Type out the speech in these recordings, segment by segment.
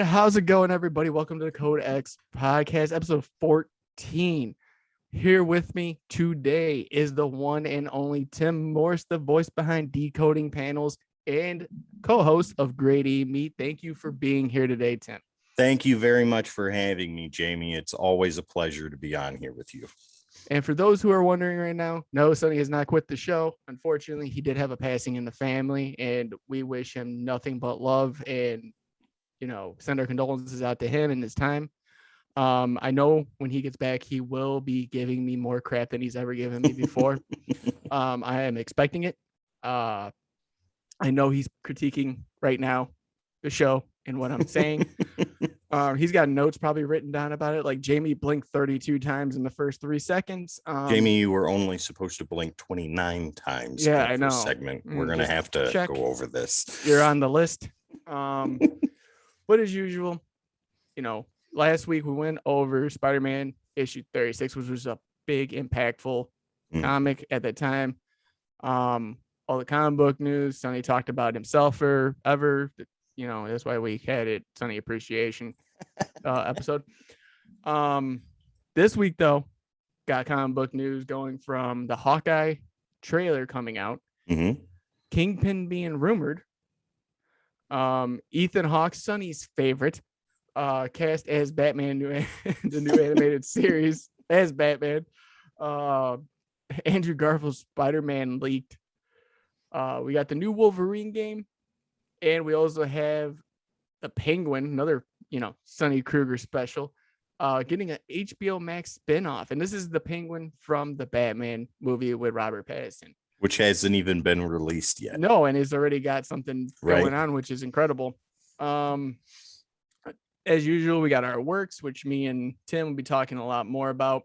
How's it going, everybody? Welcome to the Code X podcast, episode 14. Here with me today is the one and only Tim Morse, the voice behind Decoding panels and co-host of Grady Meet. Thank you for being here today, Tim. Thank you very much for having me, Jamie. It's always a pleasure to be on here with you. And for those who are wondering right now, no, Sonny has not quit the show. Unfortunately, he did have a passing in the family, and we wish him nothing but love and send our condolences out to him and his time. I know when he gets back, he will be giving me more crap than he's ever given me before. I am expecting it. I know he's critiquing right now the show and what I'm saying. He's got notes probably written down about it. Like Jamie blinked 32 times in the first 3 seconds. Jamie, you were only supposed to blink 29 times. Yeah, I know. Segment. We're going to have to go over this. You're on the list. But as usual, last week we went over Spider-Man issue 36, which was a big, impactful comic at that time. All the comic book news. Sonny talked about himself forever. That's why we had it Sonny Appreciation episode. This week, though, got comic book news going from the Hawkeye trailer coming out. Mm-hmm. Kingpin being rumored. Ethan Hawke, Sonny's favorite, cast as Batman, the new animated series as Batman. Andrew Garfield's Spider-Man leaked. We got the new Wolverine game, and we also have the Penguin, another Sonny Kruger special, getting an HBO Max spinoff, and this is the Penguin from the Batman movie with Robert Pattinson, which hasn't even been released yet. No, and it's already got something going on, which is incredible. As usual, we got our works, which me and Tim will be talking a lot more about.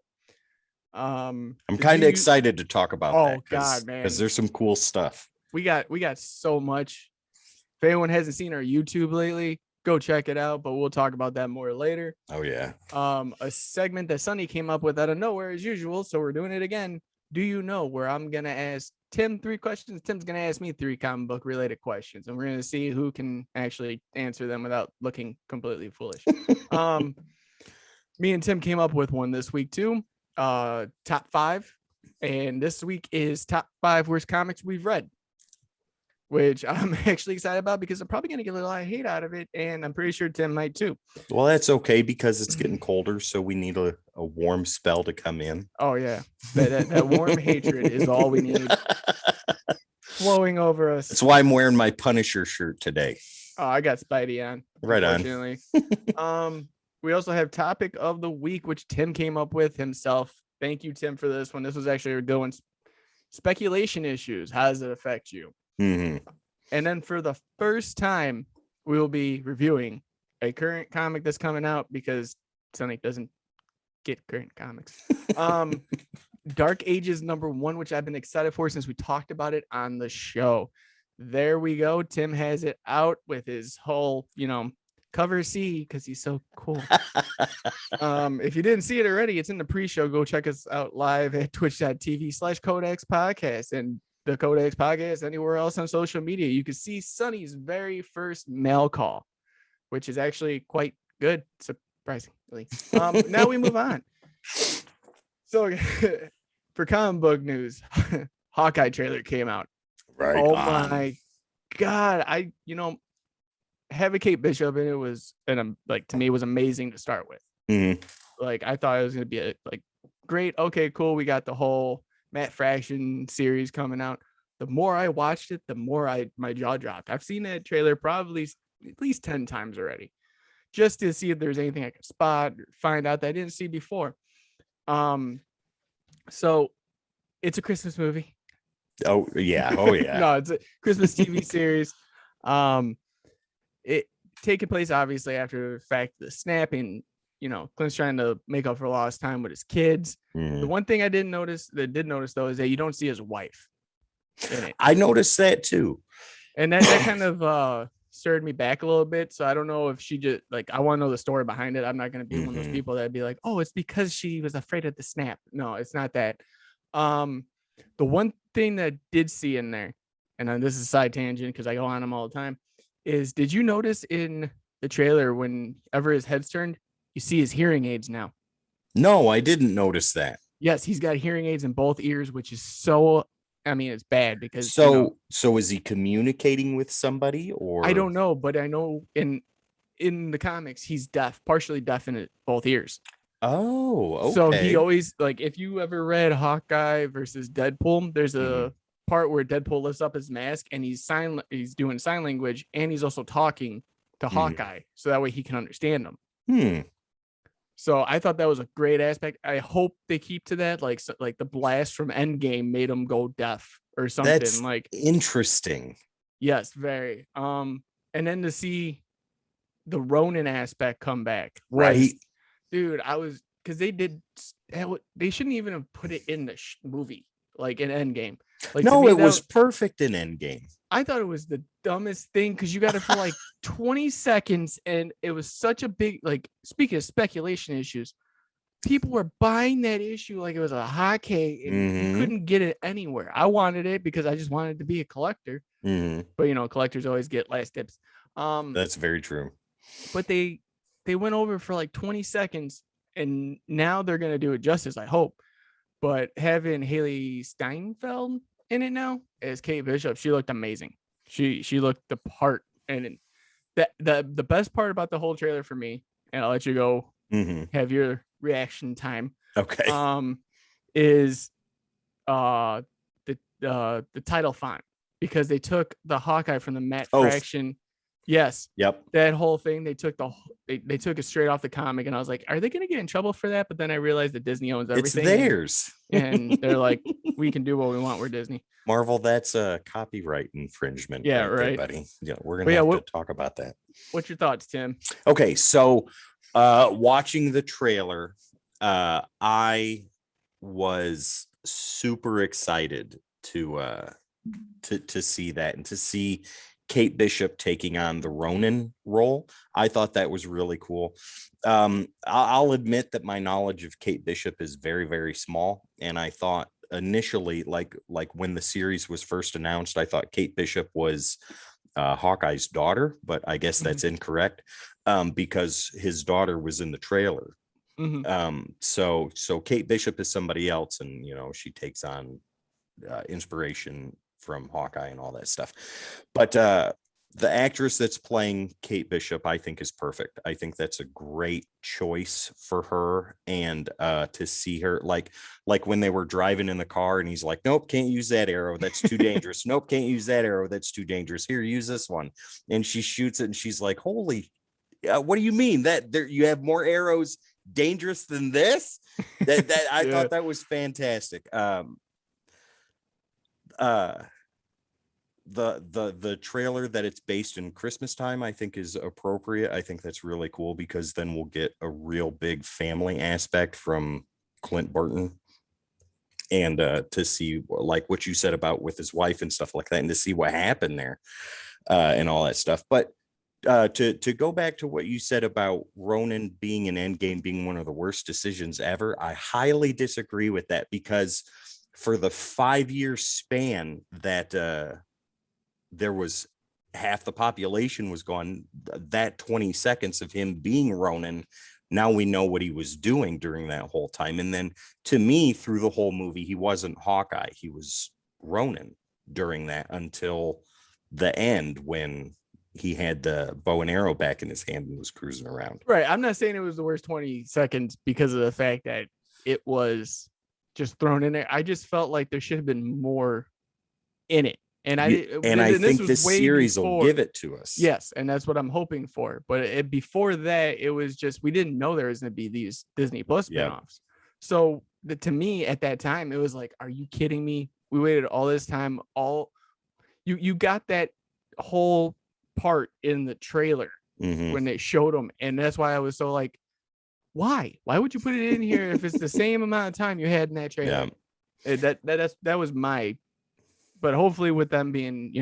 I'm kind of excited to talk about that. Oh God, man, because there's some cool stuff. We got so much. If anyone hasn't seen our YouTube lately, go check it out. But we'll talk about that more later. Oh yeah. A segment that Sonny came up with out of nowhere as usual, so we're doing it again. Do you know, where I'm gonna ask Tim 3 questions? Tim's gonna ask me 3 comic book related questions, and we're gonna see who can actually answer them without looking completely foolish. Me and Tim came up with one this week too. Top 5, and this week is top 5 worst comics we've read, which I'm actually excited about because I'm probably gonna get a lot of hate out of it, and I'm pretty sure Tim might too. Well, that's okay because it's getting colder, so we need a warm spell to come in. Oh yeah, that warm hatred is all we need flowing over us. That's why I'm wearing my Punisher shirt today. Oh, I got Spidey on. Right on. We also have topic of the week, which Tim came up with himself. Thank you, Tim, for this one. This was actually a good one. Speculation issues. How does it affect you? Mm-hmm. And then for the first time, we will be reviewing a current comic that's coming out because Sonny doesn't get current comics. Dark Ages #1, which I've been excited for since we talked about it on the show. There we go. Tim has it out with his whole, cover C because he's so cool. If you didn't see it already, it's in the pre-show. Go check us out live at twitch.tv/Codex Podcast and the Codex Podcast anywhere else on social media. You can see Sonny's very first mail call, which is actually quite good, surprisingly. Now we move on. So for comic book news, Hawkeye trailer came out. Right. Oh my God. Having Kate Bishop in it was, and to me, it was amazing to start with. Mm-hmm. Like, I thought it was going to be great. Okay, cool. We got the whole Matt Fraction series coming out. The more I watched it, the more my jaw dropped. I've seen that trailer probably at least 10 times already, just to see if there's anything I could spot or find out that I didn't see before. So it's a Christmas movie. Oh yeah. No, it's a Christmas TV series. It taking place obviously after the fact the snapping Clint's trying to make up for lost time with his kids. The one thing I did notice though is that you don't see his wife in it. I noticed that too. And that kind of stirred me back a little bit. So I don't know if she just like, I want to know the story behind it. I'm not going to be one of those people that'd be like, oh, it's because she was afraid of the snap. No, it's not that. The one thing that I did see in there, and this is a side tangent because I go on them all the time, is did you notice in the trailer whenever his head's turned, you see his hearing aids now? No, I didn't notice that. Yes, he's got hearing aids in both ears, which is so, I mean, it's bad because so is he communicating with somebody, or I don't know, but I know in the comics he's deaf, partially deaf in both ears. Oh, okay. So he always, like, if you ever read Hawkeye versus Deadpool, there's a part where Deadpool lifts up his mask and he's doing sign language, and he's also talking to Hawkeye, so that way he can understand them. So I thought that was a great aspect. I hope they keep to that, like the blast from Endgame made him go deaf or something. That's like interesting. Yes, very. And then to see the Ronin aspect come back, right? Dude, because they shouldn't even have put it in the movie, like in Endgame. Like, no, it was perfect in Endgame. I thought it was the dumbest thing because you got it for like 20 seconds, and it was such a big, like, speaking of speculation issues, people were buying that issue like it was a hotcake, and you couldn't get it anywhere. I wanted it because I just wanted to be a collector, but collectors always get last dibs. That's very true. But they went over for like 20 seconds, and now they're gonna do it justice, I hope. But having Haley Steinfeld in it now as Kate Bishop, she looked amazing. She looked the part, and the best part about the whole trailer for me, and I'll let you go have your reaction time. Okay. Is the title font, because they took the Hawkeye from the Matt Fraction. Yes. Yep. That whole thing, they took they took it straight off the comic, and I was like, are they going to get in trouble for that? But then I realized that Disney owns everything. It's theirs. And they're like, we can do what we want. We're Disney. Marvel, that's a copyright infringement. Yeah, right. Buddy. Yeah, we're going to have to talk about that. What's your thoughts, Tim? Okay, so watching the trailer, I was super excited to see that, and to see Kate Bishop taking on the Ronin role. I thought that was really cool. I'll admit that my knowledge of Kate Bishop is very, very small. And I thought initially, like when the series was first announced, I thought Kate Bishop was Hawkeye's daughter, but I guess that's incorrect, because his daughter was in the trailer. So Kate Bishop is somebody else, and she takes on inspiration from Hawkeye and all that stuff. But the actress that's playing Kate Bishop, I think, is perfect. I think that's a great choice for her. And to see her, like when they were driving in the car and he's like, nope, can't use that arrow, that's too dangerous. Nope, can't use that arrow, that's too dangerous. Here, use this one. And she shoots it, and she's like, holy, what do you mean that you have more arrows dangerous than this? I thought that was fantastic. The trailer that it's based in Christmas time, I think, is appropriate. I think that's really cool, because then we'll get a real big family aspect from Clint Barton, and to see, like what you said about with his wife and stuff like that, and to see what happened there, and all that stuff. But to go back to what you said about Ronin being an Endgame being one of the worst decisions ever, I highly disagree with that, because for the 5-year span that there was half the population was gone, that 20 seconds of him being Ronin, now we know what he was doing during that whole time. And then to me, through the whole movie, he wasn't Hawkeye, he was Ronin during that, until the end when he had the bow and arrow back in his hand and was cruising around. Right. I'm not saying it was the worst 20 seconds because of the fact that it was just thrown in there. I just felt like there should have been more in it. And I think this series will give it to us. Yes, and that's what I'm hoping for. But before that, it was just, we didn't know there was going to be these Disney Plus spinoffs. So to me at that time, it was like, are you kidding me? We waited all this time. You got that whole part in the trailer when they showed them, and that's why I was so like, Why would you put it in here if it's the same amount of time you had in that trailer? That was my, but hopefully with them being,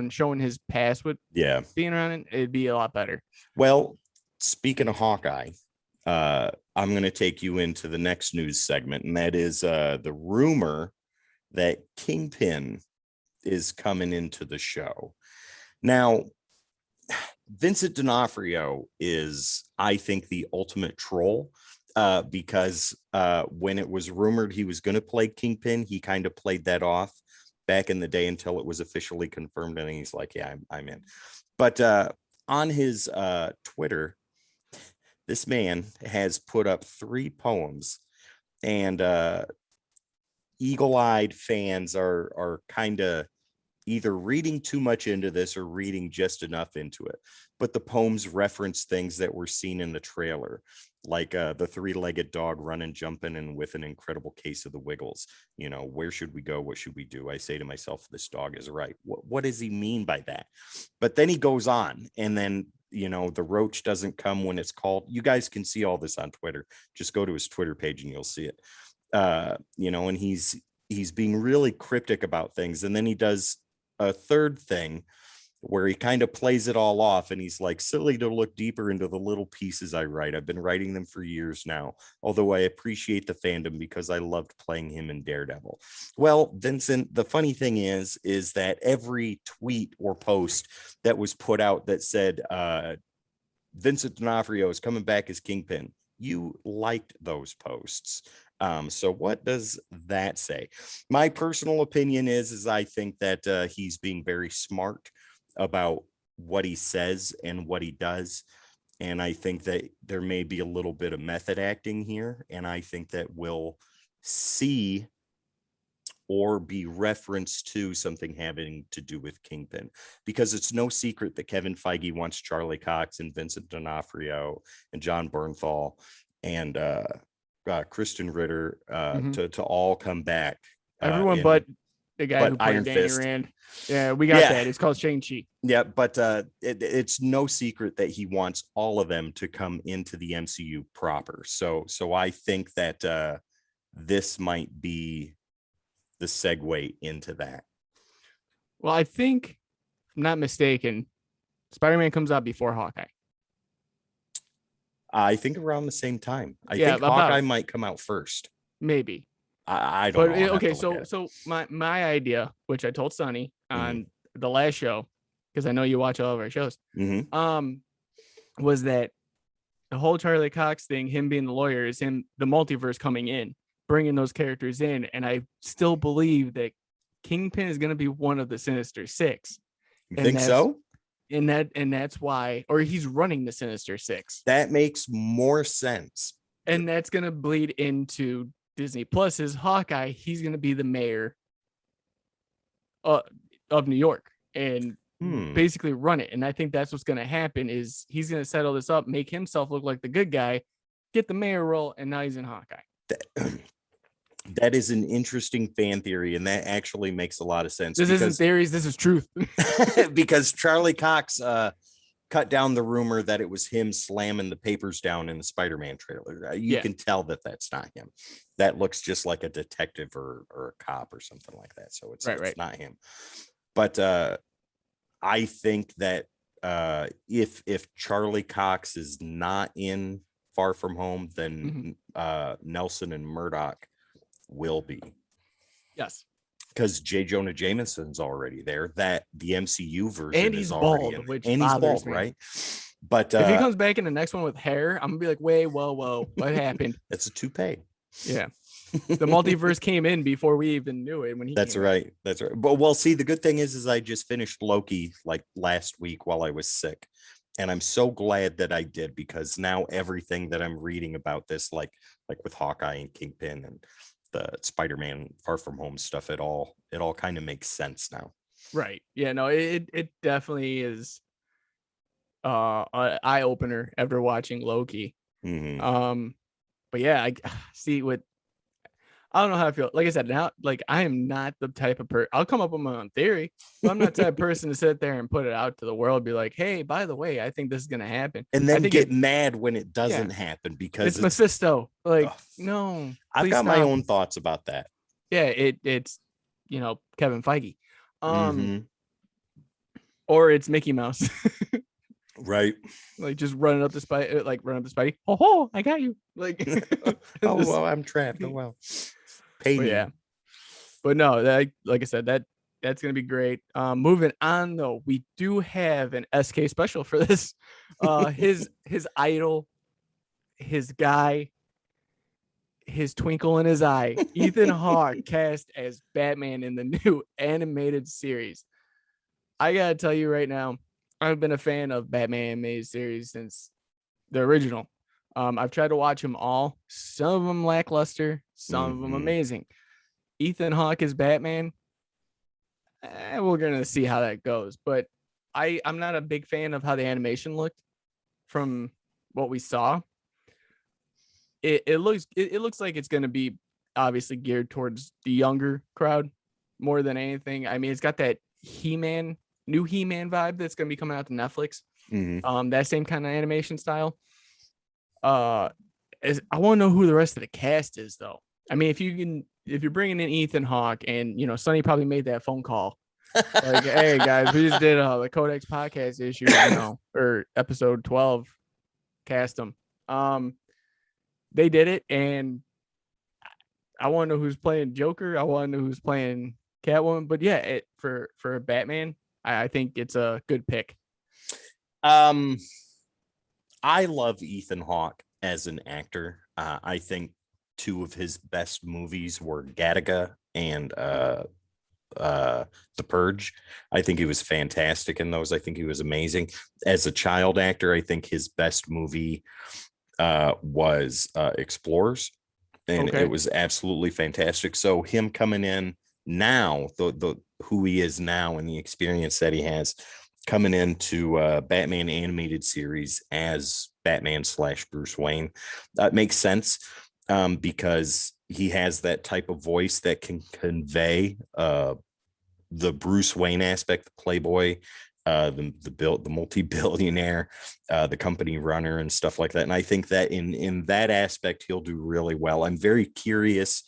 showing his past with being around it, it'd be a lot better. Well, speaking of Hawkeye, I'm going to take you into the next news segment, and that is the rumor that Kingpin is coming into the show. Now, Vincent D'Onofrio is, I think, the ultimate troll, because when it was rumored he was going to play Kingpin, he kind of played that off back in the day until it was officially confirmed, and he's like, yeah, I'm in. But on his Twitter, this man has put up 3 poems, and eagle-eyed fans are kind of either reading too much into this or reading just enough into it. But the poems reference things that were seen in the trailer, like the 3-legged dog running, jumping, and with an incredible case of the wiggles. Where should we go? What should we do? I say to myself, this dog is right. What does he mean by that? But then he goes on, and then, the roach doesn't come when it's called. You guys can see all this on Twitter. Just go to his Twitter page and you'll see it. And he's being really cryptic about things. And then he does a third thing where he kind of plays it all off, and he's like, silly to look deeper into the little pieces I write. I've been writing them for years now, although I appreciate the fandom because I loved playing him in Daredevil. Well, Vincent, the funny thing is that every tweet or post that was put out that said Vincent D'Onofrio is coming back as Kingpin, you liked those posts. So what does that say? My personal opinion is I think that he's being very smart about what he says and what he does. And I think that there may be a little bit of method acting here. And I think that we'll see or be referenced to something having to do with Kingpin, because it's no secret that Kevin Feige wants Charlie Cox and Vincent D'Onofrio and John Bernthal and Kristen Ritter to all come back. Everyone but the guy who played Danny Rand. Yeah, we got that. It's called Shang-Chi. Yeah, but it's no secret that he wants all of them to come into the MCU proper. So I think that this might be the segue into that. Well, I think, if I'm not mistaken, Spider-Man comes out before Hawkeye. I think around the same time. I think Hawkeye might come out first. Maybe. I don't know. Okay, so my idea, which I told Sonny on the last show, because I know you watch all of our shows, was that the whole Charlie Cox thing, him being the lawyer, is him, the multiverse coming in, bringing those characters in, and I still believe that Kingpin is going to be one of the Sinister Six. You think so? And that's why, or he's running the Sinister Six. That makes more sense. And that's going to bleed into Disney Plus's Hawkeye. He's going to be the mayor of New York and basically run it. And I think that's what's going to happen is he's going to settle this up, make himself look like the good guy, get the mayor role, and now he's in Hawkeye. That is an interesting fan theory, and that actually makes a lot of sense. This isn't theories, this is truth. Because Charlie Cox cut down the rumor that it was him slamming the papers down in the Spider-Man trailer. You can tell that that's not him. That looks just like a detective or a cop or something like that. So it's not him. But I think that if Charlie Cox is not in Far From Home, then Nelson and Murdoch will be. Yes. Because J. Jonah Jameson's already there. That the MCU version and he's is already bald, in. Which and he's bald, me. Right? But if he comes back in the next one with hair, I'm gonna be like, whoa, what happened? It's a toupee. Yeah. The multiverse came in before we even knew it. When he That's right. That's right. But well, see, the good thing is I just finished Loki like last week while I was sick. And I'm so glad that I did, because now everything that I'm reading about this, like with Hawkeye and Kingpin and the Spider-Man Far From Home stuff, it all kind of makes sense now. Right. Yeah, no, it definitely is an eye-opener after watching Loki. But yeah, I see I don't know how I feel. Like I said, now, like I am not the type of person. I'll come up with my own theory, but I'm not the type of person to sit there and put it out to the world. Be like, hey, by the way, I think this is gonna happen, And I then think get mad when it doesn't yeah, happen because it's Mephisto. Like, ugh, no, I've please got my stop. own thoughts about that. Yeah, it's Kevin Feige, Mm-hmm. or it's Mickey Mouse, Right. like just running up the spike, like running up the spike. Oh, I got you. Like, Oh well, I'm trapped. Oh well. Pay but me. yeah, but no, that like I said, that's gonna be great. Moving on though, we do have an SK special for this. His idol, his guy, his twinkle in his eye, Ethan Hawke cast as Batman in the new animated series. I gotta tell you right now, I've been a fan of Batman animated series since the original. I've tried to watch them all. Some of them lackluster, some of them Mhm. amazing. Ethan Hawke is Batman. We're gonna see how that goes, but I'm not a big fan of how the animation looked from what we saw. It looks like it's gonna be obviously geared towards the younger crowd more than anything. I mean, it's got that new He-Man vibe that's gonna be coming out to Netflix. Mhm. That same kind of animation style. I want to know who the rest of the cast is though. I mean, if you're bringing in Ethan Hawke and Sonny probably made that phone call like, hey guys, we just did the Codex podcast issue, or episode 12, cast them. They did it, and I want to know who's playing Joker. I want to know who's playing Catwoman. But yeah, for Batman, I think it's a good pick. Um, I love Ethan Hawke as an actor. I think two of his best movies were Gattaca and The Purge. I think he was fantastic in those. I think he was amazing as a child actor. I think his best movie was Explorers, and Okay. it was absolutely fantastic. So him coming in now, the who he is now and the experience that he has coming into Batman animated series as Batman / Bruce Wayne, that makes sense, because he has that type of voice that can convey the Bruce Wayne aspect, the playboy, the multi-billionaire, the company runner and stuff like that. And I think that in that aspect, he'll do really well. I'm very curious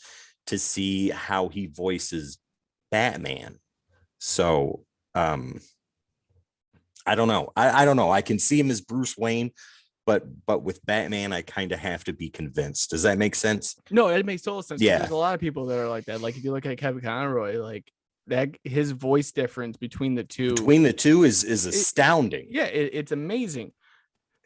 to see how he voices Batman. So I don't know. I don't know. I can see him as Bruce Wayne, but with Batman, I kind of have to be convinced. Does that make sense? No, it makes total sense. Yeah. There's a lot of people that are like that. Like if you look at Kevin Conroy, like that, his voice difference between the two is astounding. It's amazing.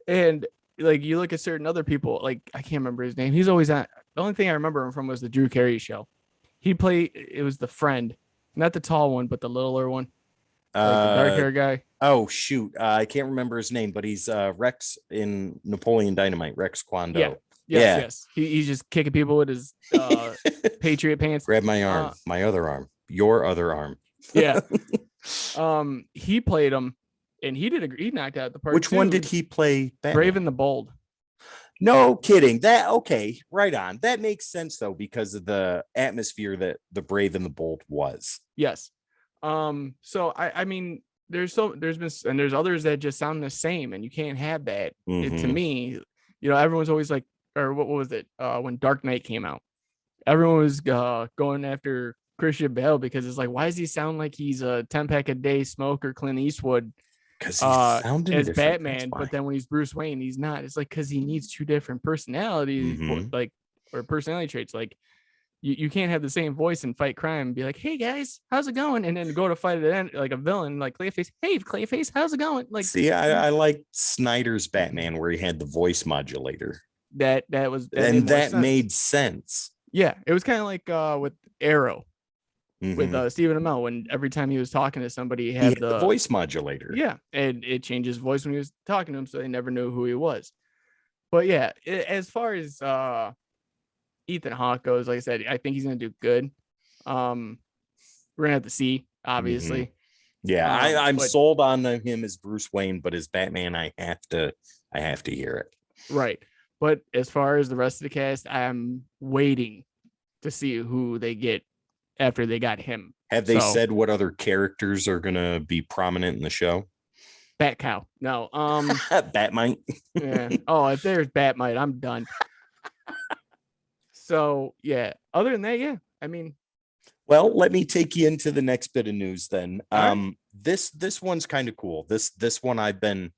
And like you look at certain other people, like I can't remember his name. He's always on. The only thing I remember him from was the Drew Carey show. It was the friend, not the tall one, but the littler one, like the dark hair guy. Oh shoot, I can't remember his name, but he's Rex in Napoleon Dynamite. Rex Kwando. Yeah. Yes. He's just kicking people with his Patriot pants. Grab my arm, my other arm, your other arm. Yeah. He played him, and he knocked out the part. Which one did he play? Batman? Brave and the Bold. No kidding. That okay, right on. That makes sense though, because of the atmosphere that the Brave and the Bold was. Yes. So I mean, there's others that just sound the same, and you can't have that. To me, everyone's always like, or what was it? When Dark Knight came out, everyone was going after Christian Bale because it's like, why does he sound like he's a 10-pack a day smoker, Clint Eastwood? Because he's sounding as Batman, but then when he's Bruce Wayne, he's not. It's like because he needs two different personalities, or personality traits. Like you can't have the same voice and fight crime and be like, hey guys, how's it going? And then go to fight at the end like a villain, like Clayface. Hey Clayface, how's it going? Like, see, I like Snyder's Batman where he had the voice modulator. That made sense. Yeah, it was kind of like with Arrow. With Stephen Amell, when every time he was talking to somebody, he had the voice modulator. Yeah, and it changed his voice when he was talking to him, so they never knew who he was. But yeah, as far as Ethan Hawke goes, like I said, I think he's gonna do good. We're gonna have to see, obviously. Yeah, I'm sold on him as Bruce Wayne, but as Batman, I have to hear it. Right. But as far as the rest of the cast, I'm waiting to see who they get after they got him. Have they said what other characters are gonna be prominent in the show? Bat cow. No. Batmite. Yeah. Oh, if there's Batmite, I'm done. So yeah. Other than that, yeah. I mean, well, let me take you into the next bit of news then. Right. This one's kind of cool. This one I've been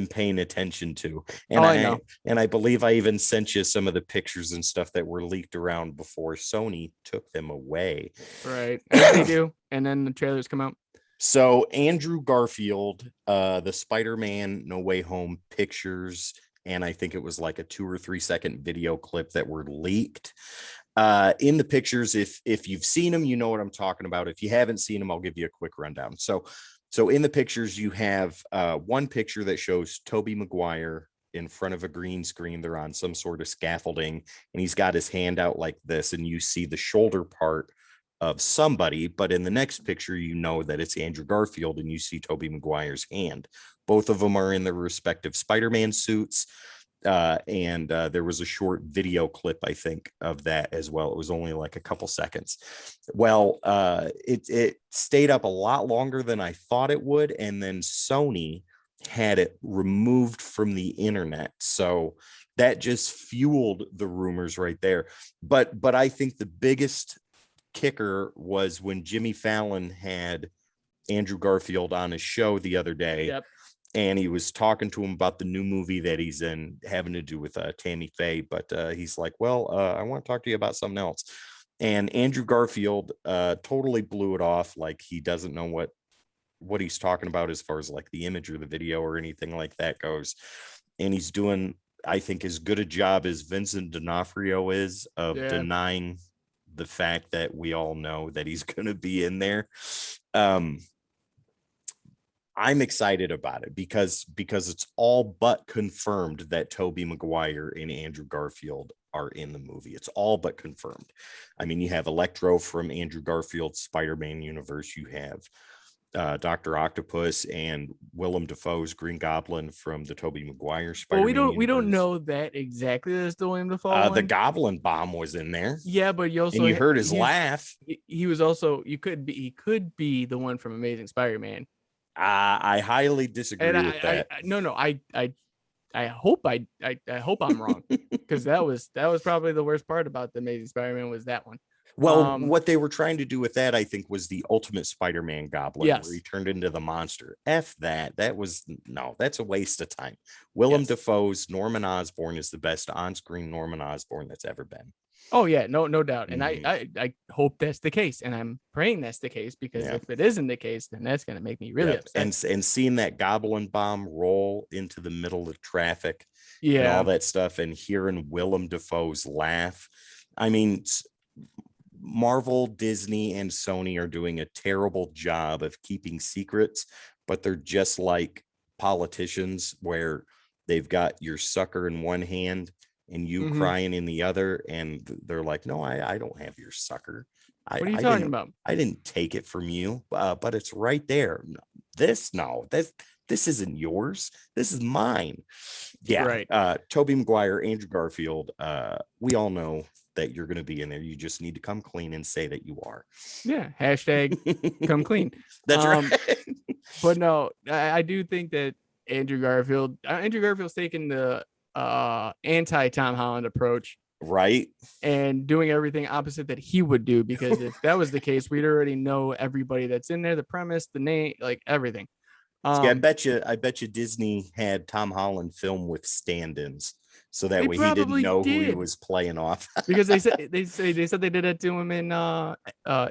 paying attention to, and I know. And I believe I even sent you some of the pictures and stuff that were leaked around before Sony took them away. Right, as they do, and then the trailers come out. So Andrew Garfield, the Spider-Man No Way Home pictures, and I think it was like a 2 or 3 second video clip that were leaked. In the pictures, if you've seen them, you know what I'm talking about. If you haven't seen them, I'll give you a quick rundown. So in the pictures, you have one picture that shows Tobey Maguire in front of a green screen. They're on some sort of scaffolding, and he's got his hand out like this, and you see the shoulder part of somebody. But in the next picture, you know that it's Andrew Garfield, and you see Tobey Maguire's hand. Both of them are in their respective Spider-Man suits. And there was a short video clip, I think, of that as well. It was only like a couple seconds. Well, it stayed up a lot longer than I thought it would, and then Sony had it removed from the internet. So that just fueled the rumors right there. But I think the biggest kicker was when Jimmy Fallon had Andrew Garfield on his show the other day. Yep. And he was talking to him about the new movie that he's in, having to do with Tammy Faye. But he's like, well, I want to talk to you about something else. And Andrew Garfield totally blew it off. Like he doesn't know what he's talking about as far as like the image or the video or anything like that goes. And he's doing, I think, as good a job as Vincent D'Onofrio is of denying the fact that we all know that he's going to be in there. I'm excited about it because it's all but confirmed that Tobey Maguire and Andrew Garfield are in the movie. It's all but confirmed. I mean, you have Electro from Andrew Garfield's Spider-Man universe. You have Dr. Octopus and Willem Dafoe's Green Goblin from the Tobey Maguire Spider-Man. Well, we don't know that exactly. That's the Willem Dafoe one. The Goblin Bomb was in there. Yeah, but you heard his laugh. He was also he could be the one from Amazing Spider-Man. I highly disagree with that. I hope I'm wrong, because that was probably the worst part about the Amazing Spider-Man was that one. Well, what they were trying to do with that, I think, was the Ultimate Spider-Man Goblin, yes, where he turned into the monster. F that. That's a waste of time. Willem Dafoe's Norman Osborn is the best on-screen Norman Osborn that's ever been. Oh yeah, no doubt. And I hope that's the case, and I'm praying that's the case, because if it isn't the case, then that's going to make me really upset. And seeing that Goblin Bomb roll into the middle of traffic, and all that stuff, and hearing Willem Dafoe's laugh. I mean, Marvel, Disney, and Sony are doing a terrible job of keeping secrets, but they're just like politicians, where they've got your sucker in one hand and you crying in the other, and they're like, no, I don't have your sucker. What are you talking about? I didn't take it from you, but it's right there. This isn't yours. This is mine. Yeah. Right. Tobey Maguire, Andrew Garfield. We all know that you're going to be in there. You just need to come clean and say that you are. Yeah. Hashtag come clean. That's right. But no, I do think that Andrew Garfield's taking the anti Tom Holland approach, right, and doing everything opposite that he would do, because if that was the case, we'd already know everybody that's in there, the premise, the name, like everything. See, I bet you Disney had Tom Holland film with stand-ins, so that way he didn't know who he was playing off. Because they said they did it to him in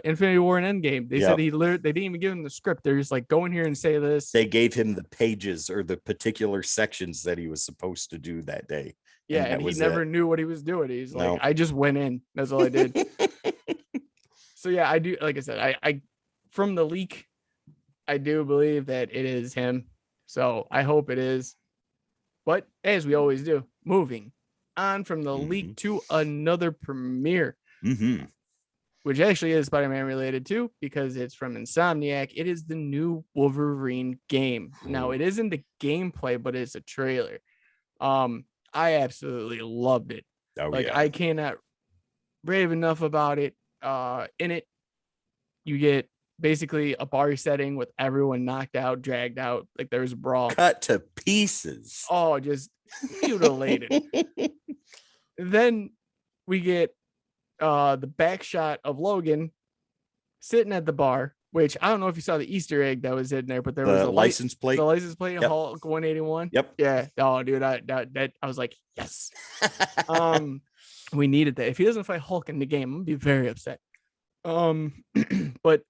Infinity War and Endgame. They said they didn't even give him the script. They're just like, go in here and say this. They gave him the pages or the particular sections that he was supposed to do that day. Yeah, and he never knew what he was doing. He's like, I just went in. That's all I did. So yeah, I do. Like I said, I from the leak, I do believe that it is him. So I hope it is. But as we always do, moving on from the leak to another premiere, which actually is Spider-Man related too, because it's from Insomniac. It is the new Wolverine game. Now, it isn't a gameplay, but it's a trailer. I absolutely loved it. I cannot brave enough about it. In it, you get basically a bar setting with everyone knocked out, dragged out, like there was a brawl. Cut to pieces. Oh, just mutilated. Then we get the back shot of Logan sitting at the bar, which I don't know if you saw the Easter egg that was in there, but there was a license plate. The license plate, Yep. Hulk 181. Yep. Yeah. Oh, dude, that I was like, yes. We needed that. If he doesn't fight Hulk in the game, I'm gonna be very upset. But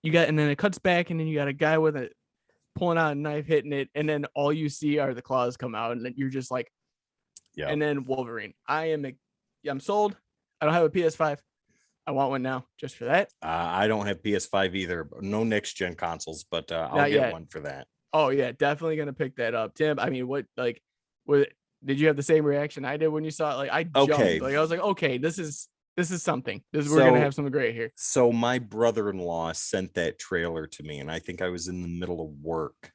you got, and then it cuts back, and then you got a guy with a pulling out a knife, hitting it, and then all you see are the claws come out, and then you're just like, yeah. And then Wolverine. I'm sold. I don't have a PS5. I want one now, just for that. I don't have PS5 either. No next gen consoles, but I'll Not get yet. one for that. Oh yeah, definitely gonna pick that up, Tim. I mean, what did you have the same reaction I did when you saw it? Like I jumped. Okay. Like I was like, okay, this is something. We're gonna have something great here. So my brother-in-law sent that trailer to me, and I think I was in the middle of work,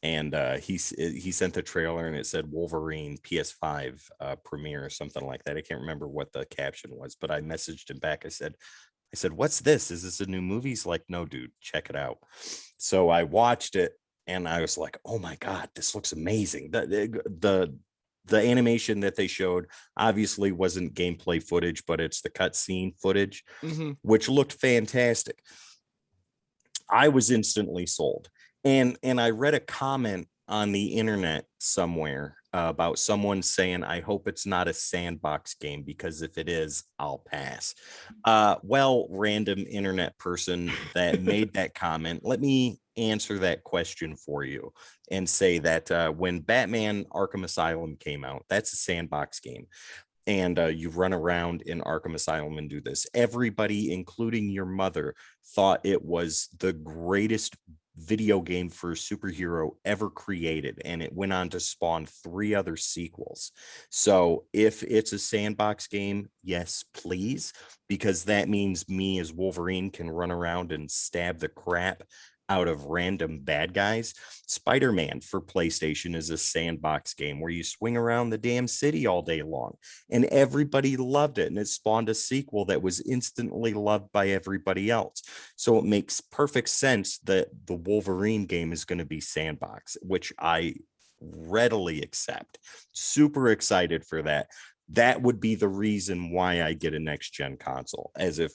and he sent the trailer, and it said Wolverine PS5 premiere or something like that. I can't remember what the caption was, but I messaged him back. I said, what's this? Is this a new movie? He's like, no, dude, check it out. So I watched it, and I was like, oh my God, this looks amazing. The animation that they showed obviously wasn't gameplay footage, but it's the cutscene footage, which looked fantastic. I was instantly sold. And I read a comment on the internet somewhere about someone saying, I hope it's not a sandbox game, because if it is, I'll pass. Well, random internet person that made that comment, let me answer that question for you and say that when Batman Arkham Asylum came out, that's a sandbox game. And you run around in Arkham Asylum and do this. Everybody, including your mother, thought it was the greatest video game for a superhero ever created, and it went on to spawn 3 other sequels. So if it's a sandbox game, yes, please, because that means me as Wolverine can run around and stab the crap out of random bad guys. Spider-Man for PlayStation is a sandbox game where you swing around the damn city all day long, and everybody loved it, and it spawned a sequel that was instantly loved by everybody else. So it makes perfect sense that the Wolverine game is going to be sandbox, which I readily accept. Super excited for that. That would be the reason why I get a next gen console, as if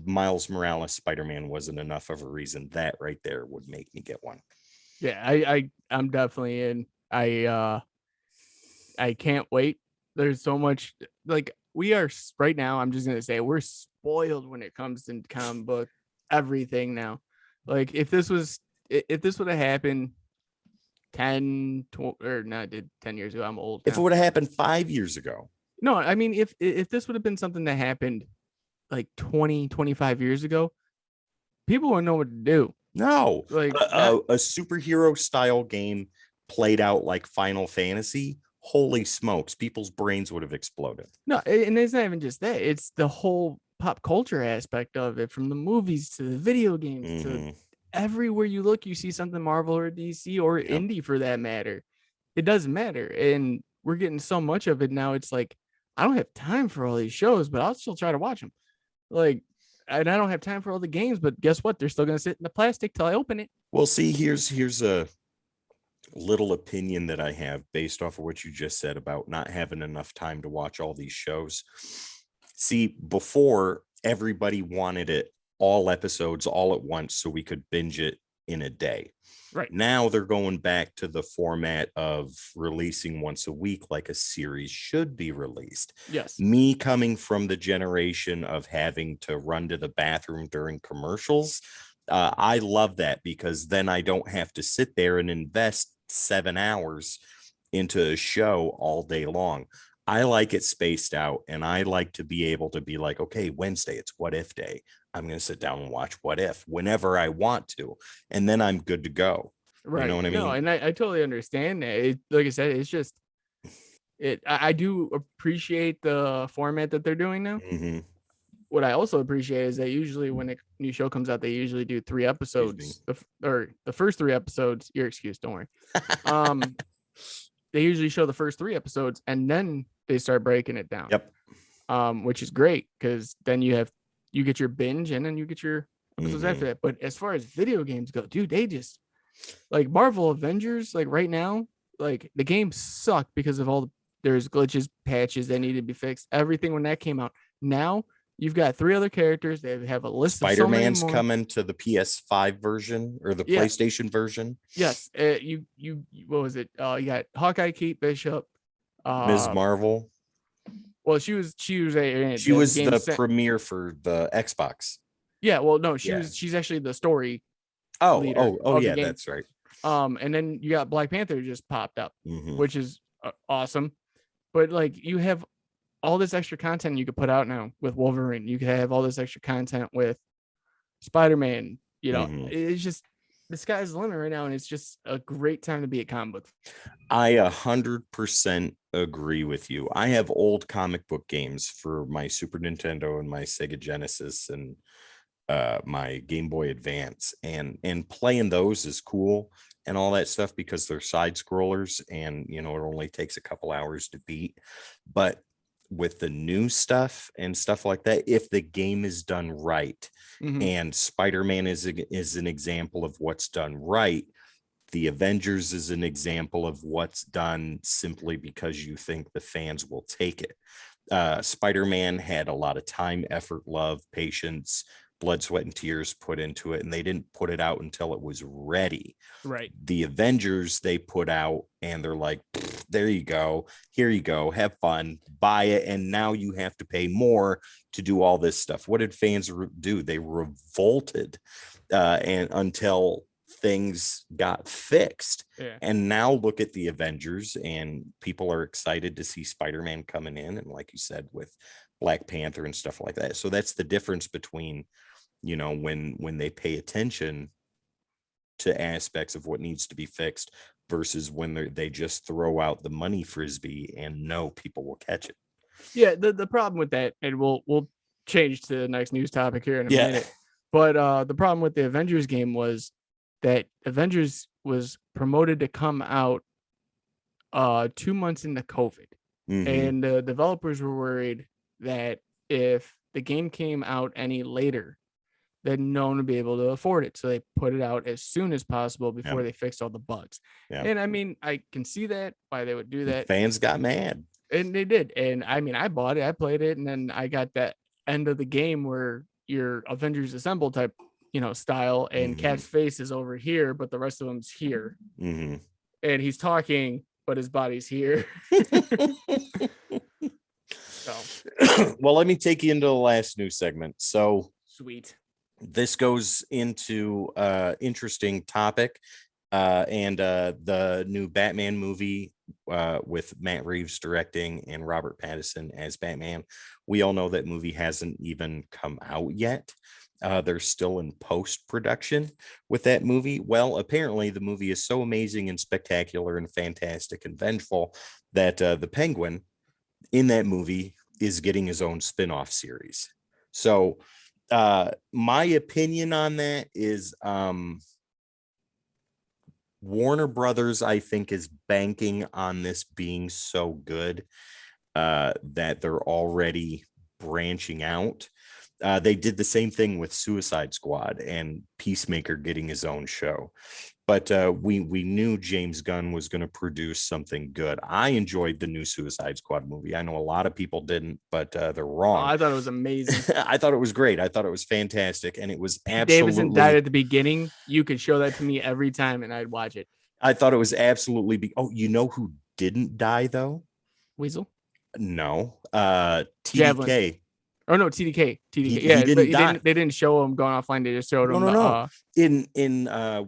Miles Morales Spider-Man wasn't enough of a reason. That right there would make me get one. Yeah, I'm definitely in. I can't wait. There's so much, like, we are right now, I'm just gonna say we're spoiled when it comes to comic book everything now. Like if this would have happened 10 years ago, I'm old now. If it would have happened 5 years ago. No, I mean if this would have been something that happened like 20-25 years ago, people wouldn't know what to do. No, like a superhero style game played out like Final Fantasy, holy smokes, people's brains would have exploded. No, and it's not even just that, it's the whole pop culture aspect of it, from the movies to the video games to everywhere you look, you see something Marvel or DC or indie for that matter. It doesn't matter, and we're getting so much of it now. It's like I don't have time for all these shows, but I'll still try to watch them. Like, and I don't have time for all the games, but guess what? They're still going to sit in the plastic till I open it. Well, see, here's a little opinion that I have based off of what you just said about not having enough time to watch all these shows. See, before, everybody wanted it all episodes all at once so we could binge it in a day. Right. Now they're going back to the format of releasing once a week, like a series should be released. Yes. Me coming from the generation of having to run to the bathroom during commercials, I love that, because then I don't have to sit there and invest 7 hours into a show all day long. I like it spaced out, and I like to be able to be like, okay, Wednesday, it's What If Day. I'm going to sit down and watch What If whenever I want to, and then I'm good to go. Right. You know what I mean? No, and I totally understand that. Like I said, it's just, I do appreciate the format that they're doing now. Mm-hmm. What I also appreciate is that usually when a new show comes out, they usually do 3 episodes, or the first 3 episodes. Your excuse, don't worry. They usually show the first 3 episodes, and then they start breaking it down. Yep. which is great because then you get your binge and then you get your episodes after that. But as far as video games go, dude, they just like Marvel Avengers, like right now, like the game sucked because of there's glitches, patches that needed to be fixed. Everything when that came out. Now you've got 3 other characters. They have a list of so many Spider-Man's more. coming to the PS5 version or the PlayStation version. Yes. You what was it? You got Hawkeye, Kate Bishop, Ms. Marvel. Well, she was the premiere for the Xbox. Yeah, well, no, she's actually the story. Oh, yeah, that's right. And then you got Black Panther just popped up, which is awesome. But like you have all this extra content you could put out now with Wolverine. You could have all this extra content with Spider-Man. You know, it's just the sky's the limit right now, and it's just a great time to be a comic book. I 100% agree with you. I have old comic book games for my Super Nintendo and my Sega Genesis and my Game Boy Advance, and playing those is cool and all that stuff because they're side scrollers and it only takes a couple hours to beat. But with the new stuff and stuff like that, if the game is done right, and Spider-Man is an example of what's done right, the Avengers is an example of what's done simply because you think the fans will take it. Spider-Man had a lot of time, effort, love, patience, blood, sweat, and tears put into it, and they didn't put it out until it was ready. Right. The Avengers they put out, and they're like, there you go, here you go, have fun, buy it, and now you have to pay more to do all this stuff. What did fans do? They revolted, and until things got fixed. And now look at the Avengers, and people are excited to see Spider-Man coming in, and like you said, with Black Panther and stuff like that. So that's the difference between when they pay attention to aspects of what needs to be fixed versus when they just throw out the money frisbee and know people will catch it. Yeah, the problem with that, and we'll change to the next news topic here in a minute. But the problem with the Avengers game was that Avengers was promoted to come out 2 months into COVID. And the developers were worried that if the game came out any later, then no one would be able to afford it. So they put it out as soon as possible before they fixed all the bugs. And I mean, I can see that, why they would do that. Fans got mad. And they did. And I mean, I bought it, I played it, and then I got that end of the game where your Avengers Assemble type, style, and Cat's face is over here, but the rest of them's here. And he's talking, but his body's here. So. Well, let me take you into the last news segment. So sweet. This goes into interesting topic, and the new Batman movie with Matt Reeves directing and Robert Pattinson as Batman. We all know that movie hasn't even come out yet. They're still in post-production with that movie. Well, apparently the movie is so amazing and spectacular and fantastic and vengeful that the Penguin in that movie is getting his own spinoff series. So my opinion on that is Warner Brothers, I think, is banking on this being so good that they're already branching out. They did the same thing with Suicide Squad and Peacemaker getting his own show. But we knew James Gunn was going to produce something good. I enjoyed the new Suicide Squad movie. I know a lot of people didn't, but they're wrong. I thought it was amazing. I thought it was great. I thought it was fantastic. And it was absolutely... Davidson died at the beginning. You could show that to me every time and I'd watch it. I thought it was absolutely... Oh, you know who didn't die, though? Weasel? No. TDK. Javelin. Oh no, TDK. Yeah, they didn't show him going offline. They just showed him. No. In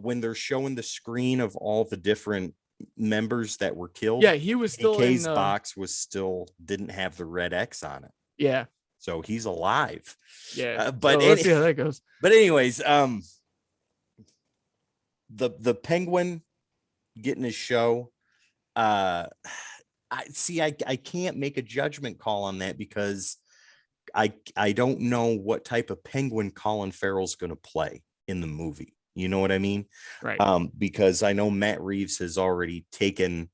when they're showing the screen of all the different members that were killed. Yeah, he was still TDK's box was still didn't have the red X on it. Yeah. So he's alive. Yeah. But let's see how that goes. But anyways, the Penguin getting his show. I can't make a judgment call on that because I don't know what type of Penguin Colin Farrell's going to play in the movie. You know what I mean? Right. Because I know Matt Reeves has already taken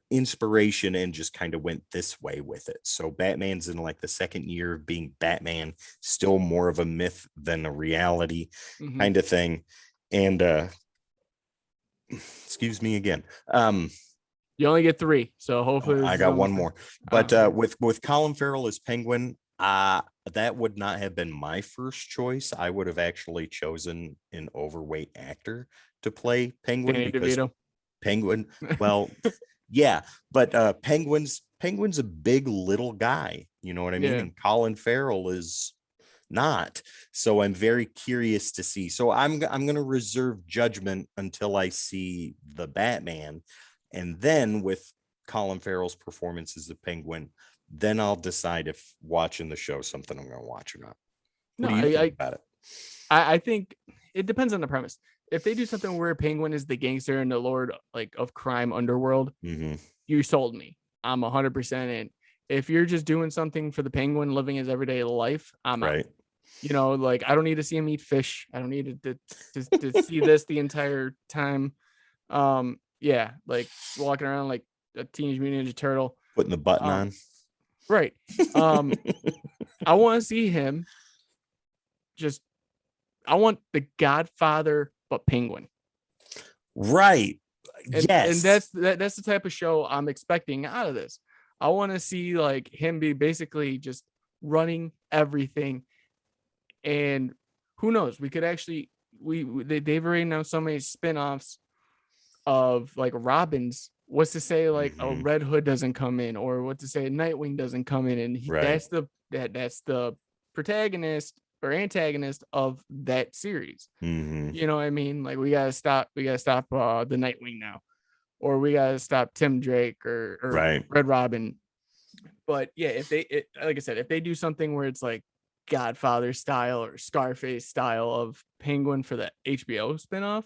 inspiration and just kind of went this way with it. So Batman's in like the second year of being Batman, still more of a myth than a reality kind of thing. And excuse me again. You only get 3, so hopefully I got one more. But with Colin Farrell as Penguin, that would not have been my first choice. I would have actually chosen an overweight actor to play Penguin Danny because DeVito. Penguin, well, yeah, but Penguin's a big little guy, you know what I mean? And Colin Farrell is not. So I'm very curious to see. So I'm going to reserve judgment until I see the Batman, and then with Colin Farrell's performance as the Penguin, then I'll decide if watching the show something I'm going to watch or not. What do you think about it? I think it depends on the premise. If they do something where Penguin is the gangster and the lord like of crime underworld, you sold me. I'm 100% in. If you're just doing something for the Penguin, living his everyday life, I'm out. You know, like I don't need to see him eat fish. I don't need to see this the entire time. Yeah, like walking around like a Teenage Mutant Ninja Turtle, putting the button on. Right. I want to see him. I want the Godfather, but Penguin. Right. And, yes. And that's the type of show I'm expecting out of this. I want to see like him be basically just running everything. And who knows? We could actually they've already announced so many spinoffs of like Robins. What's to say like a Red Hood doesn't come in, or what to say Nightwing doesn't come in, and that's the protagonist or antagonist of that series. You know what I mean? Like we gotta stop the Nightwing now, or we gotta stop Tim Drake or Red Robin. But yeah, like I said, if they do something where it's like Godfather style or Scarface style of Penguin for the HBO spinoff,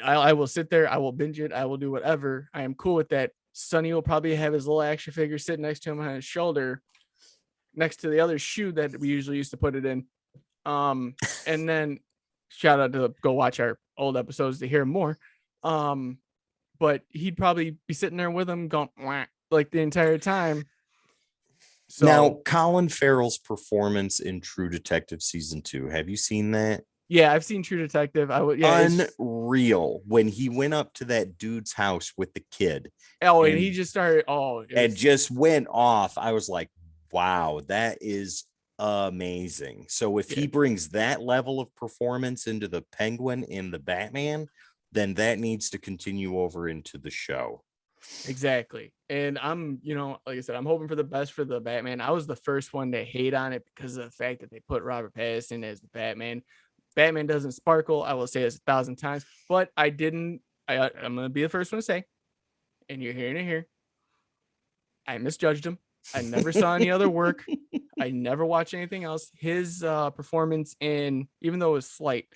I will sit there, I will binge it, I will do whatever. I am cool with that. Sonny will probably have his little action figure sitting next to him on his shoulder, next to the other shoe that we usually used to put it in. And then shout out to go watch our old episodes to hear more. But he'd probably be sitting there with him going whack, like the entire time. So now Colin Farrell's performance in True Detective season 2, have you seen that? Yeah, I've seen True Detective. Unreal when he went up to that dude's house with the kid. And he just started. And just went off. I was like, wow, that is amazing. So if he brings that level of performance into the Penguin in the Batman, then that needs to continue over into the show. Exactly. And I'm, like I said, I'm hoping for the best for the Batman. I was the first one to hate on it because of the fact that they put Robert Pattinson as the Batman. Batman doesn't sparkle. I will say this 1,000 times, but I'm going to be the first one to say, and you're hearing it here, I misjudged him. I never saw any other work. I never watched anything else. His performance in, even though it was slight,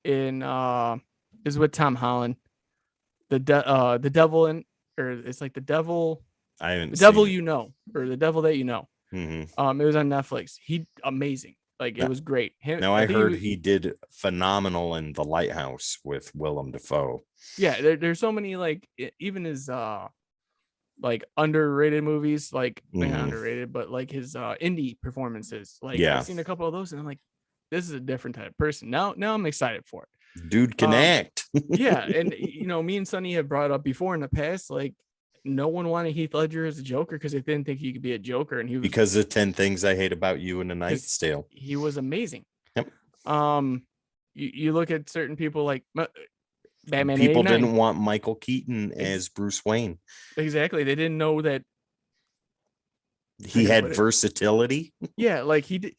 is with Tom Holland. The devil in, or it's like the devil. I haven't. The devil you know, or the devil that you know. It was on Netflix. Amazing. Like it was great. I heard he did phenomenal in The Lighthouse with Willem Dafoe. Yeah, there's so many like even his like underrated movies, like not underrated, but like his indie performances. Like I've seen a couple of those, and I'm like, this is a different type of person. Now I'm excited for it. Dude can act. Yeah, and me and Sonny have brought up before in the past, like no one wanted Heath Ledger as a Joker because they didn't think he could be a Joker, and he was because of 10 Things I Hate About You and A Knight's Tale. He was amazing. Yep. You look at certain people like Batman. People 89. didn't want Michael Keaton as Bruce Wayne. Exactly. They didn't know that he had versatility. Yeah, like he did.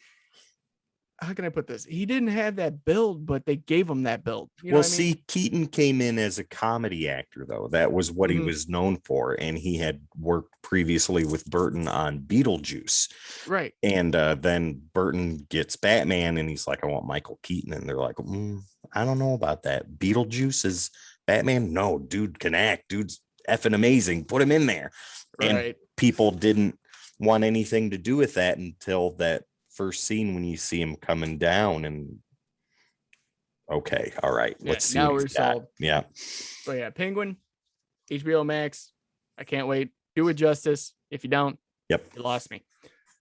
How can I put this? He didn't have that build, but they gave him that build. Keaton came in as a comedy actor, though. That was what he was known for. And he had worked previously with Burton on Beetlejuice. Right. And then Burton gets Batman and he's like, I want Michael Keaton. And they're like, I don't know about that. Beetlejuice is Batman? No, dude can act. Dude's effing amazing. Put him in there. Right. And people didn't want anything to do with that until that first scene when you see him coming down and okay, all right, let's see. Now we're sold. Yeah. But yeah, Penguin, HBO Max. I can't wait. Do it justice. If you don't, Yep. you lost me.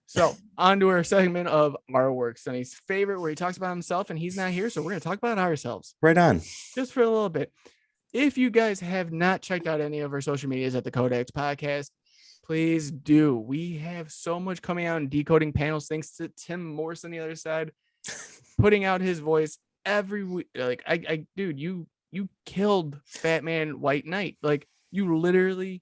So on to our segment of our work, Sonny's favorite, where he talks about himself, and he's not here, so we're going to talk about ourselves. Right on. Just for a little bit. If you guys have not checked out any of our social medias at the Codex Podcast, please do. We have so much coming out in decoding panels, thanks to Tim Morse on the other side, putting out his voice every week. Like, dude, you killed Batman White Knight. Like, you literally.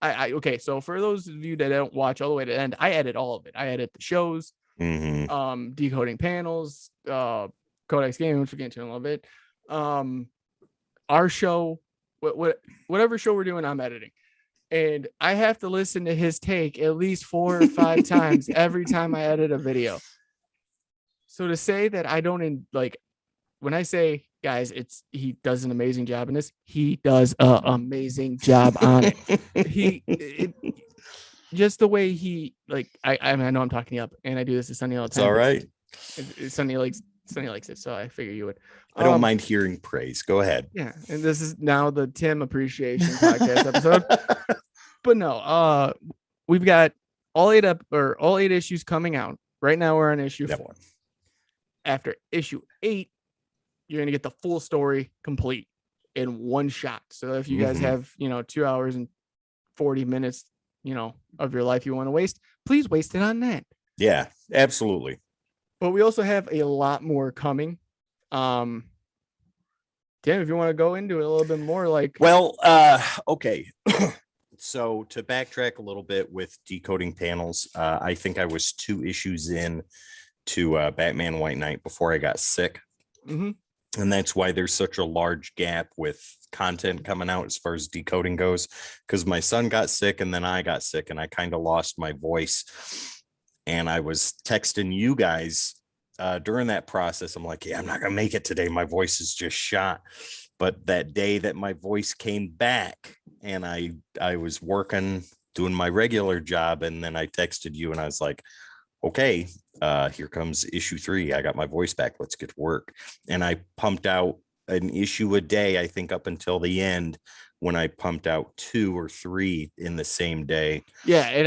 Okay, so for those of you that don't watch all the way to the end, I edit all of it. I edit the shows, decoding panels, Codex Game, which we'll get into in a little bit. Our show, whatever show we're doing, I'm editing. And I have to listen to his take at least 4 or 5 times every time I edit a video. So to say that I don't when I say, guys, he does an amazing job in this, he does an amazing job on it. Just the way he, like, I know I'm talking up, and I do this to Sonny all the time. It's all right. Sonny likes it, so I figure you would. I don't mind hearing praise. Go ahead. Yeah, and this is now the Tim Appreciation Podcast episode. But no, we've got all 8 issues coming out. Right now we're on issue 4. After issue 8, you're going to get the full story complete in one shot. So if you guys have, 2 hours and 40 minutes, of your life you want to waste, please waste it on that. Yeah, absolutely. But we also have a lot more coming. Tim, if you want to go into it a little bit more, okay. So to backtrack a little bit with decoding panels, I think I was 2 issues in to Batman White Knight before I got sick. And that's why there's such a large gap with content coming out as far as decoding goes, because my son got sick and then I got sick and I kind of lost my voice. And I was texting you guys during that process. I'm like, yeah, I'm not going to make it today. My voice is just shot. But that day that my voice came back and I was working, doing my regular job. And then I texted you and I was like, okay, here comes issue 3. I got my voice back. Let's get to work. And I pumped out an issue a day, I think, up until the end, when I pumped out 2 or 3 in the same day. Yeah, and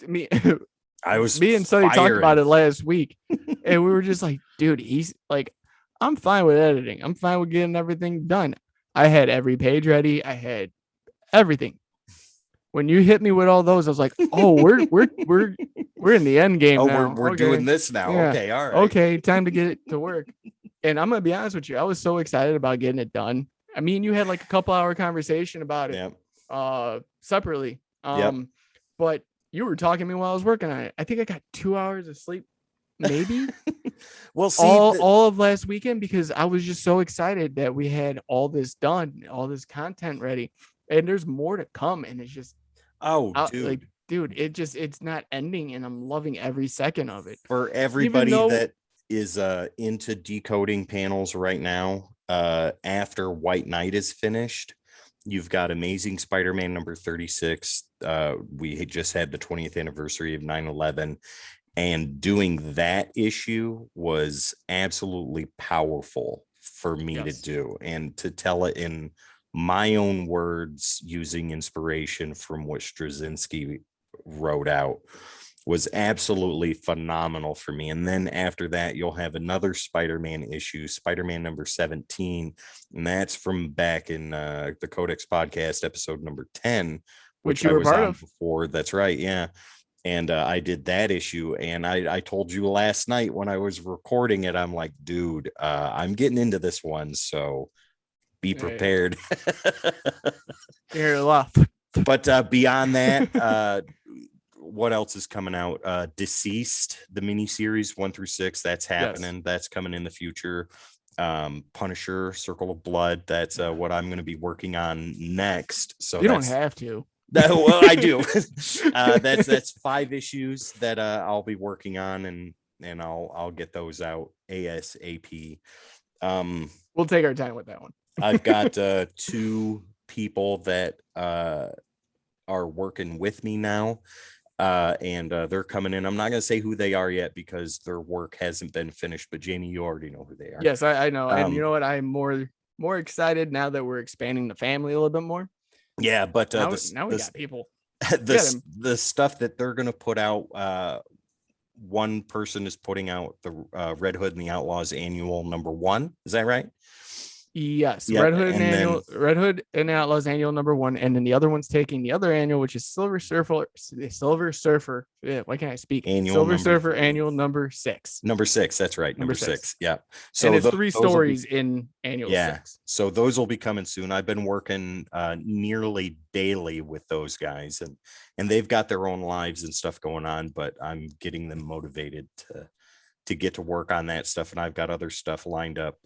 me and Sonny firing. talked about it last week, and we were just like, dude, he's like, I'm fine with editing. I'm fine with getting everything done. I had every page ready. I had everything. When you hit me with all those, I was like, oh, we're in the end game now. We're doing this now. Yeah. Okay, all right. Okay, time to get it to work. And I'm gonna be honest with you, I was so excited about getting it done. I mean, you had like a couple hour conversation about it separately. But you were talking to me while I was working on it. I think I got 2 hours of sleep, maybe. Well, see, all of last weekend, because I was just so excited that we had all this done, all this content ready, and there's more to come. And it's just, dude, it's not ending, and I'm loving every second of it. For everybody that is into decoding panels right now, after White Knight is finished, you've got Amazing Spider-Man number 36. We just had the 20th anniversary of 9/11, and doing that issue was absolutely powerful for me to do, and to tell it in my own words using inspiration from what Straczynski wrote out was absolutely phenomenal for me. And then after that, you'll have another Spider-Man issue, Spider-Man number 17, and that's from back in the Codex Podcast episode number 10, which you I were was part on of before. That's right, yeah. And I did that issue, and I told you last night when I was recording it, I'm like, dude, I'm getting into this one, so be prepared. You're a lot. But beyond that, what else is coming out? Deceased, the miniseries 1 through 6, that's happening. Yes. That's coming in the future. Punisher, Circle of Blood, that's what I'm going to be working on next. So you don't have to. Well, I do. That's 5 issues that I'll be working on, and I'll get those out ASAP. We'll take our time with that one. I've got 2 people that are working with me now, and they're coming in. I'm not going to say who they are yet because their work hasn't been finished, but Jamie, you already know who they are. Yes, I know. And you know what? I'm more excited now that we're expanding the family a little bit more. Yeah, but now we got people. the stuff that they're gonna put out, one person is putting out the Red Hood and the Outlaws annual #1. Is that right? Yes, Yep, Red Hood and Outlaws annual #1, and then the other one's taking the other annual, which is Silver Surfer. Yeah, why can't I speak? Annual Silver number Surfer 3. annual #6. #6, that's right. Number #6. six. Yeah. So and it's 3 stories in annual 6. So those will be coming soon. I've been working nearly daily with those guys, and they've got their own lives and stuff going on, but I'm getting them motivated to get to work on that stuff, and I've got other stuff lined up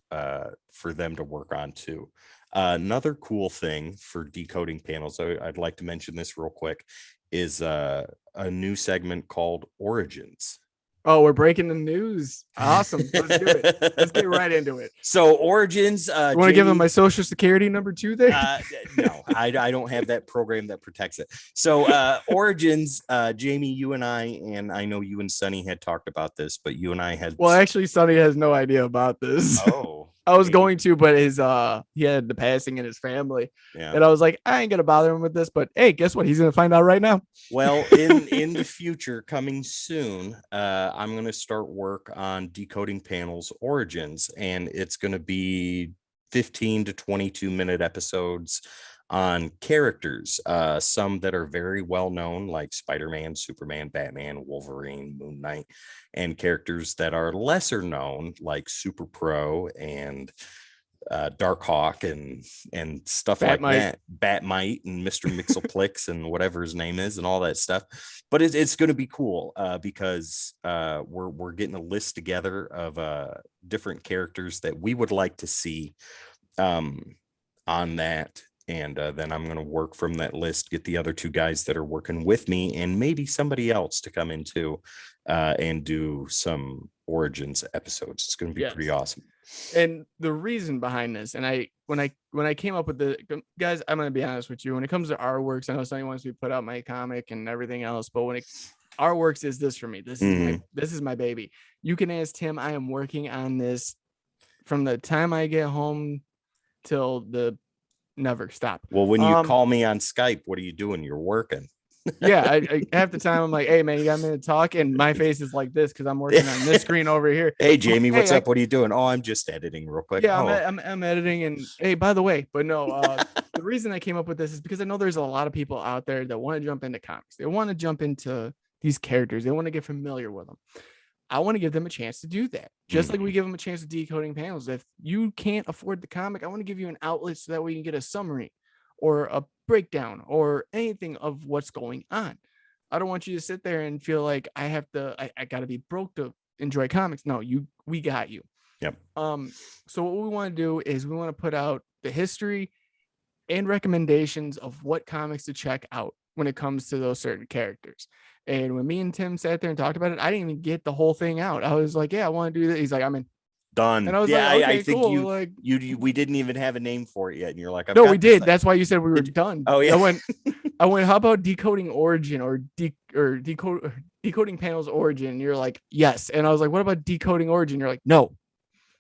for them to work on too. Another cool thing for decoding panels, I'd like to mention this real quick, is a new segment called Origins. Oh, we're breaking the news. Awesome. Let's do it. Let's get right into it. So Origins. You want to give them my social security number 2 there? No, I don't have that program that protects it. So Origins, Jamie, you and I know you and Sonny had talked about this, but you and I had. Well, actually, Sonny has no idea about this. Oh. I was going to, but he had the passing in his family. Yeah. And I was like, I ain't gonna bother him with this, but hey, guess what? He's gonna find out right now. Well, in the future, coming soon, I'm gonna start work on Decoding Panels Origins, and it's gonna be 15 to 22 minute episodes on characters, some that are very well known, like Spider-Man, Superman, Batman, Wolverine, Moon Knight, and characters that are lesser known, like Super Pro and Darkhawk and stuff like that, Batmite and Mr. Mixelplix and whatever his name is and all that stuff. But it's going to be cool because we're getting a list together of different characters that we would like to see on that. And then I'm going to work from that list, get the other 2 guys that are working with me, and maybe somebody else to come in too, and do some Origins episodes. It's going to be pretty awesome. And the reason behind this, and when I came up with the guys, I'm going to be honest with you. When it comes to artworks, I know Sonny wants me to put out my comic and everything else, but when artworks is this for me. This is my baby. You can ask Tim. I am working on this from the time I get home till the never stop. Well, when you call me on Skype, what are you doing? You're working. Yeah, I half the time I'm like, hey man, you got a minute to talk, and my face is like this because I'm working on this screen over here. Hey Jamie, what's up? What are you doing? Oh, I'm just editing real quick. Yeah, I'm editing, and hey, by the way, but no, the reason I came up with this is because I know there's a lot of people out there that want to jump into comics. They want to jump into these characters. They want to get familiar with them. I want to give them a chance to do that. Just like we give them a chance to decoding panels. If you can't afford the comic, I want to give you an outlet so that way you can get a summary or a breakdown or anything of what's going on. I don't want you to sit there and feel like I got to be broke to enjoy comics. No, we got you. Yep. So what we want to do is we want to put out the history and recommendations of what comics to check out when it comes to those certain characters. And when me and Tim sat there and talked about it, I didn't even get the whole thing out. I was like, yeah, I want to do that. He's like, I'm in. Done. And I was like, okay, I think cool. we didn't even have a name for it yet. And you're like, no, we did. That's why you said we were done. Oh yeah. I went, how about Decoding Origin or Decoding Panels Origin? And you're like, yes. And I was like, what about Decoding Origin? You're like, no.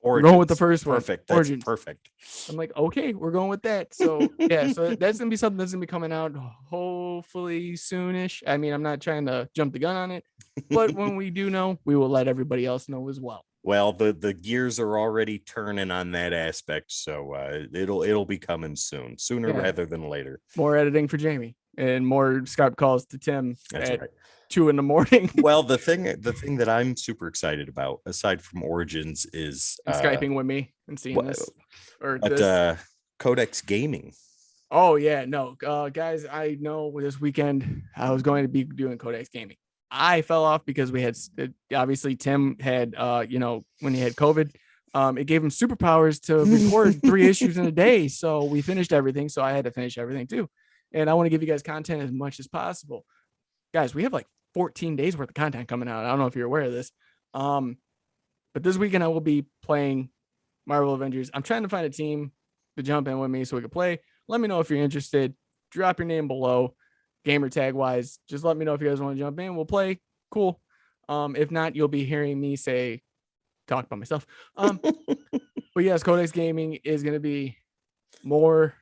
We're going with the first one. Perfect. That's perfect. I'm like, okay, we're going with that. So yeah, so that's gonna be something that's gonna be coming out hopefully soonish. I mean, I'm not trying to jump the gun on it, but when we do know, we will let everybody else know as well. Well, the gears are already turning on that aspect, so it'll be coming sooner rather than later. More editing for Jamie and more Skype calls to Tim. That's right. 2 a.m. Well, the thing that I'm super excited about, aside from Origins, is Skyping with me and seeing this. Codex Gaming. Oh yeah, no, guys, I know this weekend I was going to be doing Codex Gaming. I fell off because we had obviously Tim had when he had COVID, it gave him superpowers to record 3 issues in a day. So we finished everything. So I had to finish everything too. And I want to give you guys content as much as possible. Guys, we have like 14 days worth of content coming out. I don't know if you're aware of this. But this weekend I will be playing Marvel Avengers. I'm trying to find a team to jump in with me so we can play. Let me know if you're interested. Drop your name below. Gamer tag wise, just let me know if you guys want to jump in. We'll play. Cool. If not, you'll be hearing me talk by myself. But yes, Codex Gaming is going to be more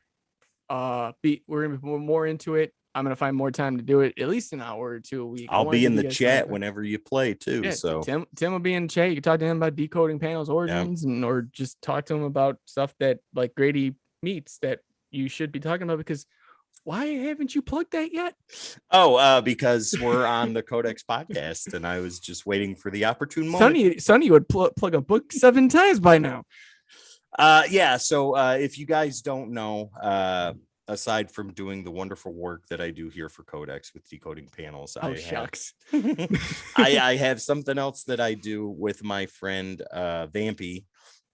we're gonna be more into it. I'm gonna find more time to do it, at least an hour or two a week. I'll be in the chat whenever you play too. Yeah, so Tim will be in the chat. You can talk to him about decoding panels origins or just talk to him about stuff that like Grady meets that you should be talking about, because why haven't you plugged that yet? Because we're on the Codex podcast and I was just waiting for the opportune moment. Sonny would plug a book 7 times by now. So if you guys don't know, aside from doing the wonderful work that I do here for Codex with decoding panels, shucks. I have something else that I do with my friend Vampy,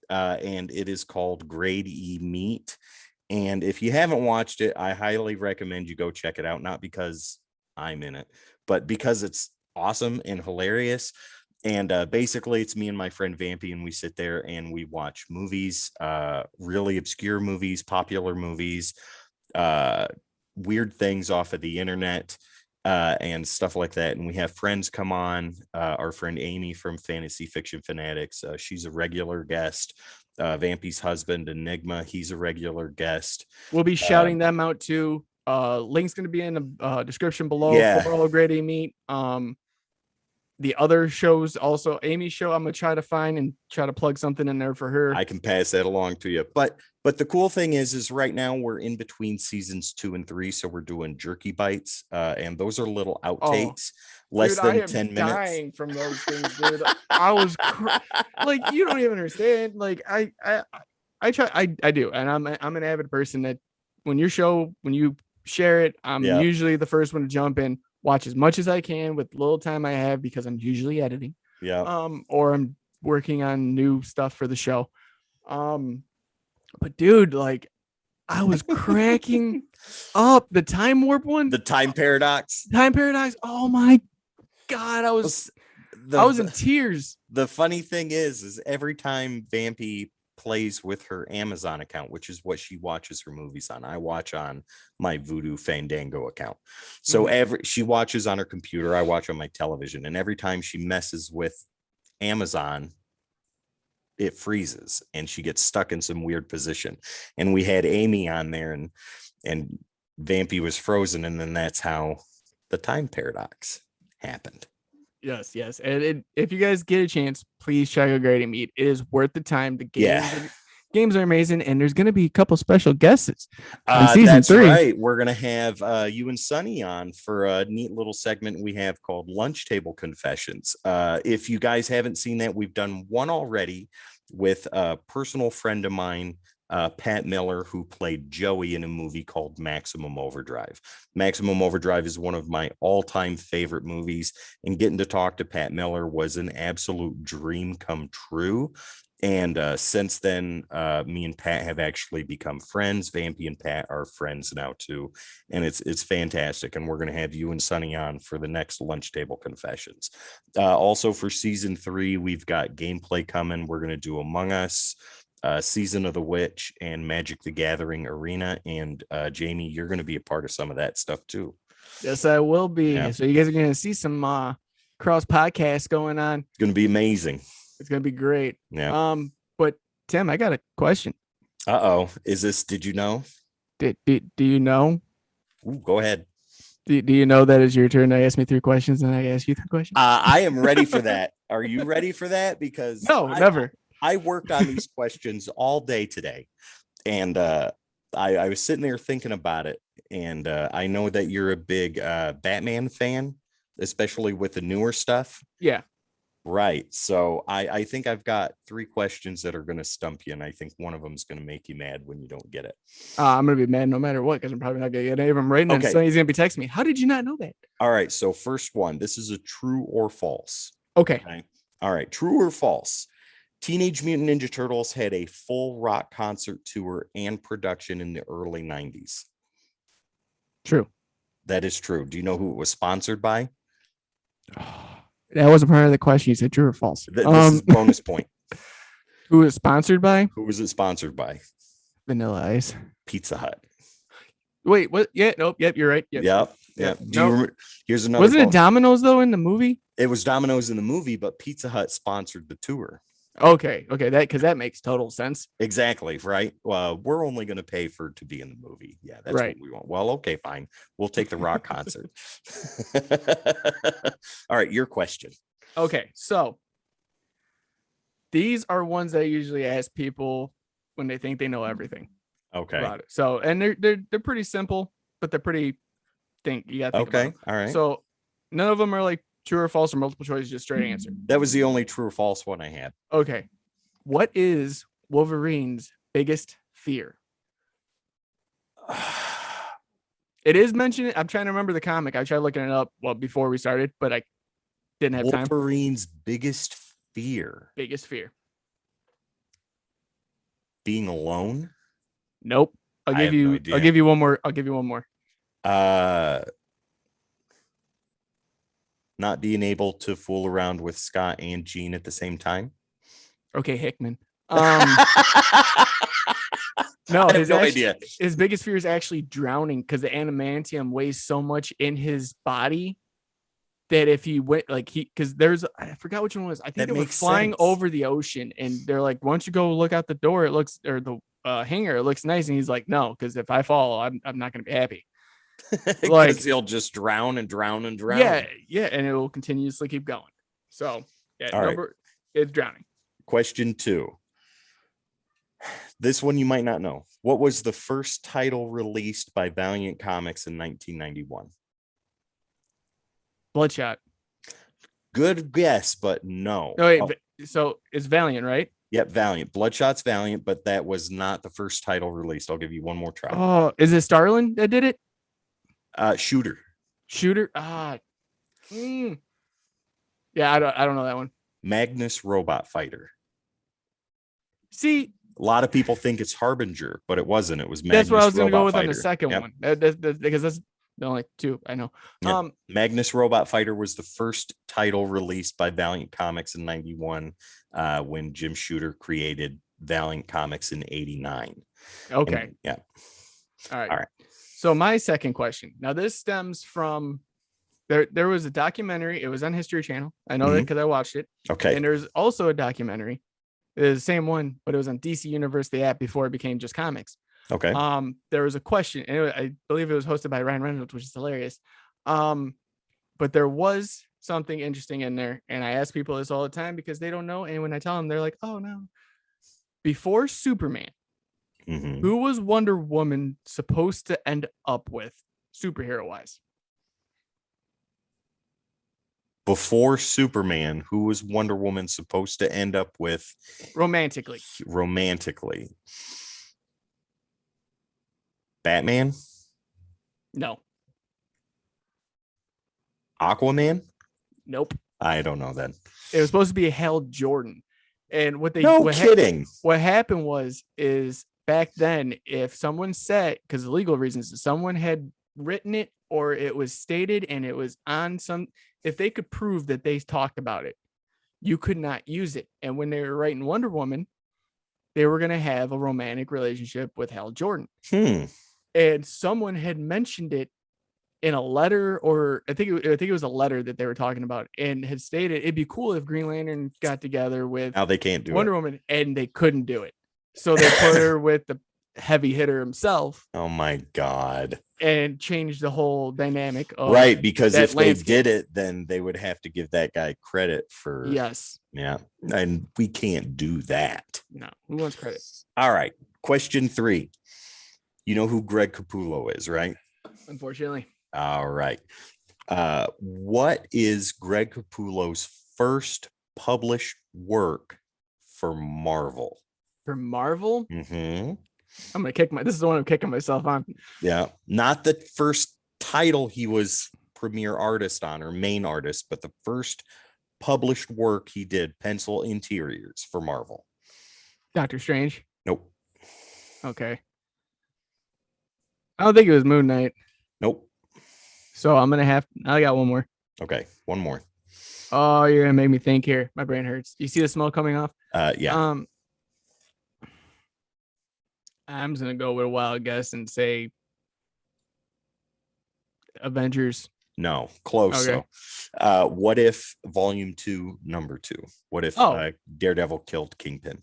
and it is called Grade E Meet. And if you haven't watched it, I highly recommend you go check it out. Not because I'm in it, but because it's awesome and hilarious. And basically, it's me and my friend Vampy, and we sit there and we watch movies, really obscure movies, popular movies, weird things off of the internet, and stuff like that. And we have friends come on. Our friend Amy from Fantasy Fiction Fanatics, she's a regular guest. Vampy's husband, Enigma, he's a regular guest. We'll be shouting them out too. Link's going to be in the description below for all Grady Meet. The other shows, also Amy's show, I'm gonna try to find and try to plug something in there for her. I can pass that along to you. But the cool thing is right now we're in between seasons 2 and 3, so we're doing jerky bites, and those are little outtakes, less than 10 minutes. Dying from those things, dude. I was like, you don't even understand. Like I do, and I'm an avid person that when you share it, I'm usually the first one to jump in. Watch as much as I can with the little time I have, because I'm usually editing. Or I'm working on new stuff for the show. But dude, like I was cracking up. The time warp one, the time paradox. Oh my God. I was in tears. The funny thing is every time Vampy plays with her Amazon account, which is what she watches her movies on. I watch on my Voodoo Fandango account. So she watches on her computer, I watch on my television, and every time she messes with Amazon, it freezes and she gets stuck in some weird position. And we had Amy on there and Vampy was frozen, and then that's how the time paradox happened. Yes. And if you guys get a chance, please check out Grady Meet. It is worth the time. The games are amazing, and there's going to be a couple special guests. That's 3. Right. We're going to have you and Sonny on for a neat little segment we have called Lunch Table Confessions. If you guys haven't seen that, we've done one already with a personal friend of mine, Pat Miller, who played Joey in a movie called Maximum Overdrive. Maximum Overdrive is one of my all-time favorite movies, and getting to talk to Pat Miller was an absolute dream come true. And since then, me and Pat have actually become friends. Vampy and Pat are friends now too, and it's fantastic. And we're going to have you and Sonny on for the next Lunch Table Confessions. Also for season 3, we've got gameplay coming. We're going to do Among Us, Season of the Witch, and Magic the Gathering Arena. And Jamie, you're going to be a part of some of that stuff too. Yes, I will be. Yeah. So you guys are going to see some cross podcasts going on. It's going to be amazing. It's going to be great. Yeah. But Tim, I got a question. Is this, did you know? Do you know? Ooh, go ahead. Do you know that it's your turn to ask me 3 questions and I ask you 3 questions? I am ready for that. Are you ready for that? Because never. I worked on these questions all day today, and I was sitting there thinking about it, and I know that you're a big Batman fan, especially with the newer stuff. Yeah. Right. So I think I've got 3 questions that are going to stump you, and I think one of them is going to make you mad when you don't get it. I'm going to be mad no matter what, because I'm probably not going to get any of them right. And then Sonny's going to be texting me. How did you not know that? All right. So first one, this is a true or false. Okay. All right. True or false? Teenage Mutant Ninja Turtles had a full rock concert tour and production in the early 90s. True. That is true. Do you know who it was sponsored by? That wasn't part of the question. You said true or false. This is bonus point. Who was it sponsored by? Who was it sponsored by? Vanilla Ice. Pizza Hut. Wait, what? Yeah, nope. Yep, you're right. Yep. Here's another. Wasn't it Domino's though in the movie? It was Domino's in the movie, but Pizza Hut sponsored the tour. Okay, that because that makes total sense. Exactly, right? Well, we're only going to pay for to be in the movie. Yeah, that's Right. what we want. Well, okay, fine. We'll take the Rock concert. All right, your question. Okay, so these are ones that I usually ask people when they think they know everything Okay. about it. So, and they're pretty simple, but they're pretty you gotta think about Okay. them. All right. So none of them are like true or false or multiple choice, just straight answer. That was the only true or false one I had. Okay. What is Wolverine's biggest fear? It is mentioned. I'm trying to remember the comic. I tried looking it up before we started, but I didn't have time. Wolverine's biggest fear. Biggest fear. Being alone? Nope. I'll give you one more. Not being able to fool around with Scott and Jean at the same time. Okay, Hickman. No, I have no idea. His biggest fear is actually drowning because the adamantium weighs so much in his body that if he went because I forgot which one it was. I think they were flying over the ocean and they're like, once you go look out the door, it looks or the hangar, it looks nice. And he's like, no, because if I fall, I'm not gonna be happy. Like he'll just drown and drown and drown. Yeah, and it will continuously keep going. So it's drowning. Question 2. This one you might not know. What was the first title released by Valiant Comics in 1991? Bloodshot. Good guess, but no. No, wait, so it's Valiant, right? Yep, Valiant. Bloodshot's Valiant, but that was not the first title released. I'll give you one more try. Oh, is it Starlin that did it? Shooter. Yeah, I don't know that one. Magnus Robot Fighter. See, a lot of people think it's Harbinger, but it wasn't. It was Magnus. That's what I was going to go with Fighter. On the second one, because that's the only 2 I know. Yep. Magnus Robot Fighter was the first title released by Valiant Comics in 91, when Jim Shooter created Valiant Comics in 89. Okay. Yeah. All right. So my second question. Now this stems from there was a documentary. It was on History Channel. I know that because I watched it. Okay. And there's also a documentary. It was the same one, but it was on DC Universe, the app, before it became just comics. Okay. There was a question, and I believe it was hosted by Ryan Reynolds, which is hilarious. But there was something interesting in there, and I ask people this all the time because they don't know. And when I tell them, they're like, "Oh no!" Before Superman, who was Wonder Woman supposed to end up with, superhero wise? Before Superman, who was Wonder Woman supposed to end up with romantically? Batman? No. Aquaman? Nope. I don't know then. It was supposed to be Hal Jordan. And what happened was back then, if someone said, because of legal reasons, if someone had written it or it was stated and it was on if they could prove that they talked about it, you could not use it. And when they were writing Wonder Woman, they were going to have a romantic relationship with Hal Jordan. And someone had mentioned it in a letter, or I think it was a letter that they were talking about, and had stated it'd be cool if Green Lantern got together with now they can't do Wonder Woman, and they couldn't do it. So they put her with the heavy hitter himself. Oh my God. And changed the whole dynamic of right, because if landscape. They did it, then they would have to give that guy credit for yeah, and we can't do that. No, who wants credit? All right, question 3. You know who Greg Capullo is, right? Unfortunately. All right. What is Greg Capullo's first published work for Marvel? For Marvel? I'm gonna this is the one I'm kicking myself on. Yeah, not the first title he was premier artist on or main artist, but the first published work he did, pencil interiors for Marvel. Doctor Strange? Nope. Okay. I don't think it was Moon Knight. Nope. So I got one more. Okay, one more. Oh, you're gonna make me think here. My brain hurts. You see the smoke coming off? Yeah. I'm just gonna go with a wild guess and say Avengers No, close. Okay. So, what if Volume 2, Number 2? What if Daredevil killed Kingpin?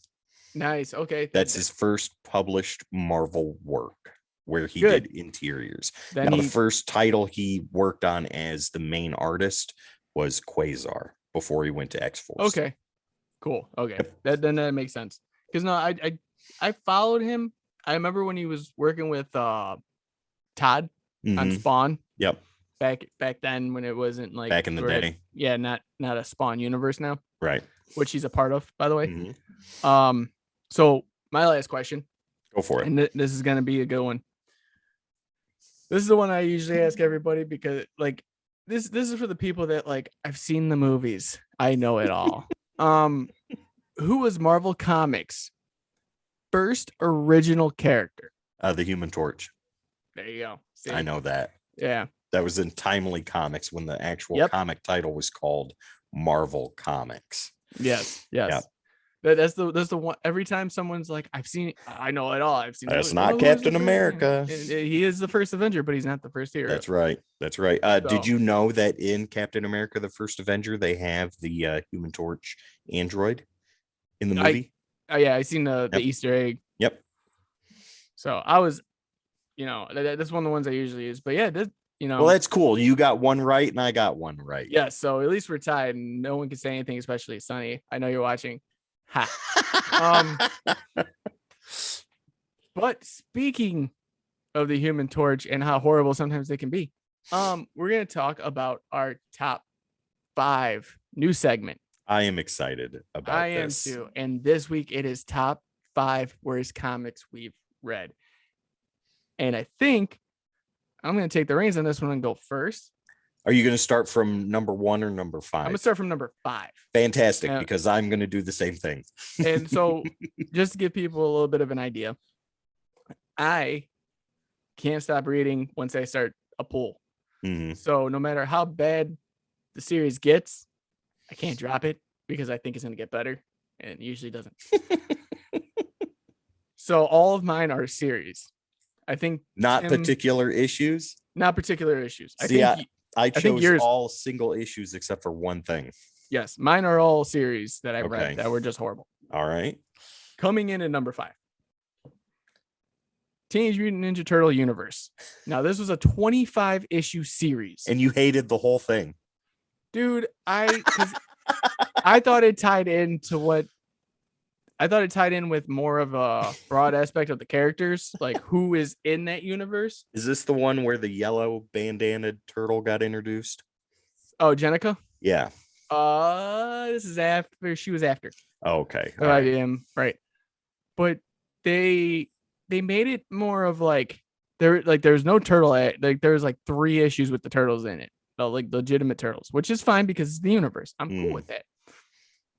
Nice. Okay. That's his first published Marvel work where he Good. did interiors. Then Now, the first title he worked on as the main artist was Quasar before he went to X-Force. Okay. Cool. Okay. Then that makes sense. Because no, I followed him. I remember when he was working with Todd on Spawn. Yep. Back then when it wasn't like back in the day. Yeah, not a Spawn universe now. Right. Which he's a part of, by the way. So my last question. Go for it. And this is gonna be a good one. This is the one I usually ask everybody because like this is for the people that like I've seen the movies. I know it all. Who was Marvel Comics' first original character? The Human Torch. There you go. See? I know that. Yeah. That was in Timely Comics when the actual comic title was called Marvel Comics. Yes. Yep. That's the one. Every time someone's like, I know it all. I've seen. That's not Captain America. He is the first Avenger, but he's not the first hero. That's right. Did you know that in Captain America: The First Avenger, they have the Human Torch android in the movie? I seen the Easter egg. Yep. So I was, that's one of the ones I usually use. But yeah, well, that's cool. You got one right, and I got one right. Yeah. So at least we're tied, and no one can say anything, especially Sonny. I know you're watching. Ha. But speaking of the Human Torch and how horrible sometimes they can be, we're gonna talk about our top 5 new segment. I am excited about this. I am too. And this week it is top 5 worst comics we've read. And I think I'm gonna take the reins on this one and go first. Are you going to start from number 1 or number 5? I'm going to start from number 5. Fantastic, because I'm going to do the same thing. And so just to give people a little bit of an idea, I can't stop reading once I start a pull. So no matter how bad the series gets, I can't drop it because I think it's going to get better. And it usually doesn't. So all of mine are series. I think not particular issues. Not particular issues. I chose all single issues except for one thing. Yes, mine are all series that I've read that were just horrible. All right. Coming in at number 5. Teenage Mutant Ninja Turtle Universe. Now, this was a 25-issue series. And you hated the whole thing. Dude, I thought it tied into what I thought it tied in with more of a broad aspect of the characters, like who is in that universe. Is this the one where the yellow bandana turtle got introduced? Oh, Jenica? Yeah. This is after she was after. Okay. I am right. But they made it more of like there's no turtle there's like 3 issues with the turtles in it. Like legitimate turtles, which is fine because it's the universe. I'm cool with that.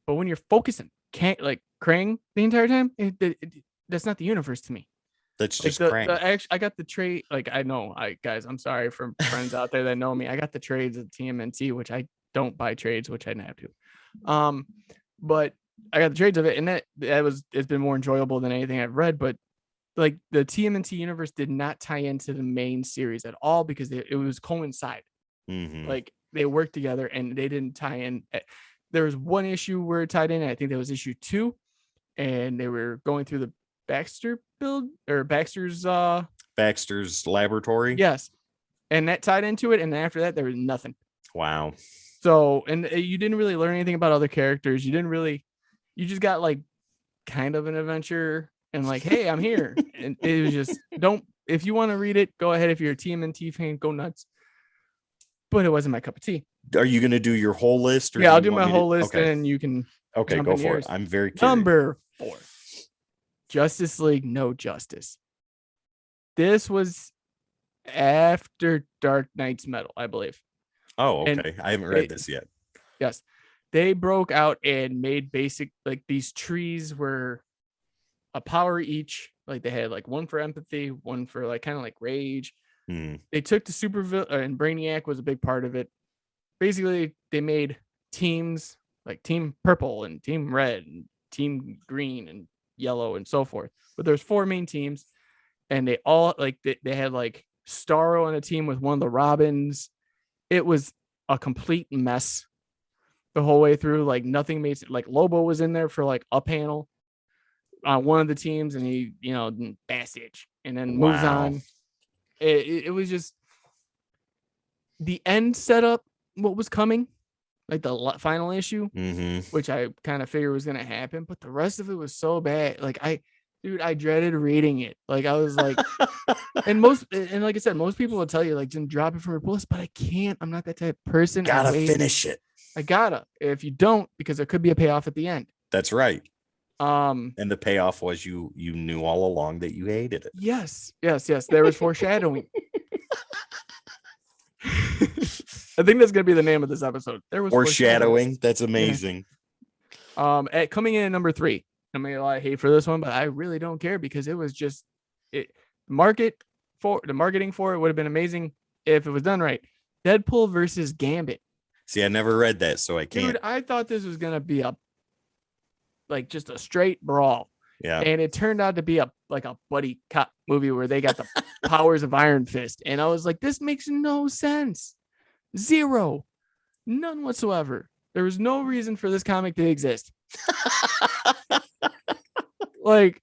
But when you're focusing Krang the entire time, that's not the universe to me. That's just Krang. I got the trade. Like I know, guys, I'm sorry for friends out there that know me. I got the trades of TMNT, which I don't buy trades, which I didn't have to. But I got the trades of it, and it's been more enjoyable than anything I've read. But like the TMNT universe did not tie into the main series at all because it was coincide. Like they worked together and they didn't tie in. There was one issue where it tied in. I think that was issue 2, and they were going through the Baxter build or Baxter's laboratory. Yes, and that tied into it. And then after that, there was nothing. Wow. So, and you didn't really learn anything about other characters. You just got like kind of an adventure and like, hey, I'm here. And it was just if you want to read it, go ahead. If you're a TMNT fan, go nuts. But it wasn't my cup of tea. Are you going to do your whole list? Or I'll do my whole list and you can. Okay, go for it. I'm very curious. Number 4, Justice League No Justice. This was after Dark Knight's Metal, I believe. Oh, okay. I haven't read this yet. Yes. They broke out and made basic, like these trees were a power each. Like they had like one for empathy, one for like kind of like rage. They took the super and Brainiac was a big part of it. Basically, they made teams like Team Purple and Team Red and Team Green and Yellow and so forth. But there's 4 main teams, and they all like they had like Starro on a team with one of the Robins, it was a complete mess the whole way through. Like nothing made sense. Like Lobo was in there for like a panel on one of the teams, and he, Bastich, and then moves Wow. on. It was just the end setup, what was coming, like the final issue, which I kind of figured was going to happen, but the rest of it was so bad. Like I dreaded reading it. Like I was like, and like I said, most people will tell you like, just drop it from your list, but I can't. I'm not that type of person. Gotta finish it. I gotta. If you don't, because there could be a payoff at the end. That's right. And the payoff was you knew all along that you hated it. Yes. There was foreshadowing. I think that's gonna be the name of this episode. There was foreshadowing. That's amazing. Yeah. Coming in at number 3. I mean, a lot of hate for this one, but I really don't care because it was just the marketing for it would have been amazing if it was done right. Deadpool versus Gambit. See, I never read that, so I can't. Dude, I thought this was gonna be just a straight brawl. Yeah. And it turned out to be a buddy cop movie where they got the powers of Iron Fist. And I was like, this makes no sense. Zero. None whatsoever. There was no reason for this comic to exist. Like,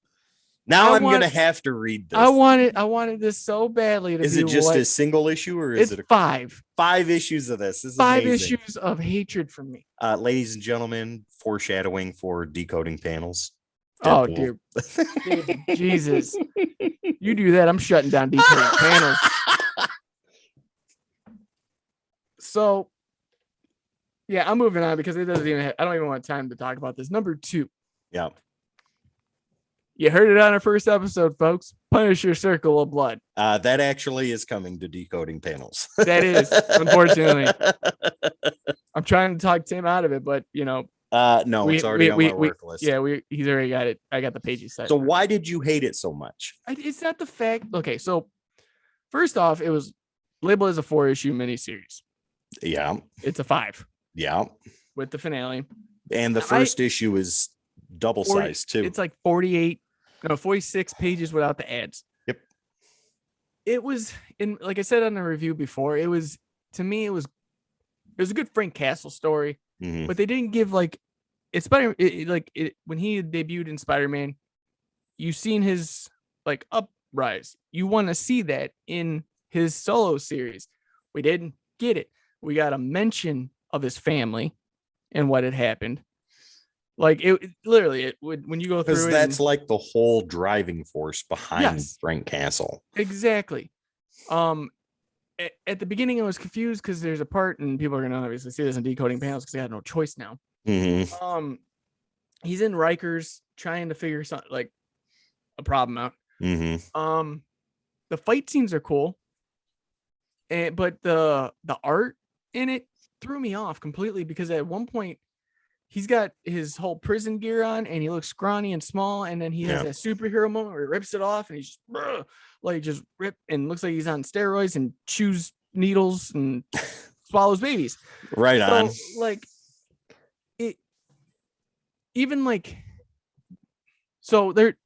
now I'm gonna have to read this. I wanted this so badly to Is it just a single issue, or is it 5 issues of this? This is 5 amazing. issues of hatred from me. Ladies and gentlemen, foreshadowing for decoding panels. Deadpool. Oh dear. Jesus. You do that, I'm shutting down decoding panels. So yeah, I'm moving on because it doesn't even I don't even want time to talk about this. Number 2. Yeah. You heard it on our first episode, folks. Punisher Circle of Blood. That actually is coming to decoding panels. That is, unfortunately. I'm trying to talk Tim out of it, but no, it's already on my work list. Yeah, he's already got it. I got the pages set. So why did you hate it so much? It's not the fact. Okay, so first off, it was labeled as a 4-issue miniseries. Yeah. It's a 5. Yeah. With the finale. And the first issue is double size too. It's like 46 pages without the ads. Yep. It was, like I said on the review before, it was a good Frank Castle story, but they didn't give when he debuted in Spider-Man, you've seen his uprise. You want to see that in his solo series. We didn't get it. We got a mention of his family and what had happened. Like it literally when you go through it, that's like the whole driving force behind Frank Castle. Exactly. At the beginning I was confused because there's a part, and people are gonna obviously see this in decoding panels because they had no choice now. He's in Rikers trying to figure something like a problem out. The fight scenes are cool, but the art in it threw me off completely because at one point he's got his whole prison gear on and he looks scrawny and small, and then he has that superhero moment where he rips it off and he's just rip and looks like he's on steroids and chews needles and swallows babies. Right on. Like it, even like, so there,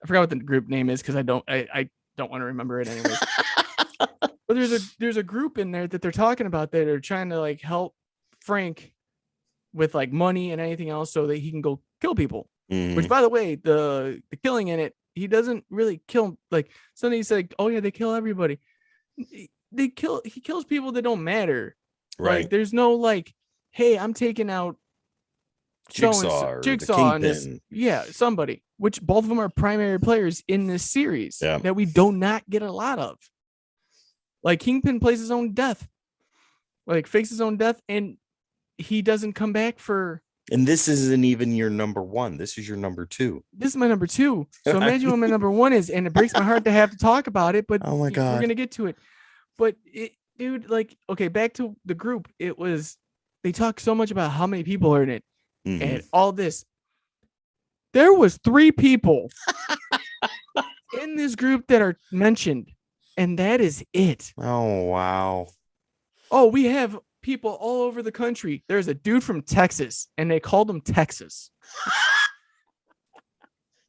I forgot what the group name is because I don't want to remember it anyway. But there's a group in there that they're talking about that are trying to like help Frank with like money and anything else so that he can go kill people. Which, by the way, the killing in it, he doesn't really kill. Like somebody said, oh yeah, they kill everybody. He kills people that don't matter. Right. Like there's no like, hey, I'm taking out Jigsaw on this. Yeah, somebody. Which both of them are primary players in this series that we do not get a lot of. Like Kingpin plays his own death, like fakes his own death, and he doesn't come back for. And this isn't even your number 1. This is your number 2. This is my number 2. So imagine what my number 1 is, and it breaks my heart to have to talk about it. But oh my god, we're gonna get to it. But dude, like, okay, back to the group. They talk so much about how many people are in it and all this. There was 3 people in this group that are mentioned, and that is it. Oh wow. Oh, we have people all over the country. There's a dude from Texas, and they called him Texas.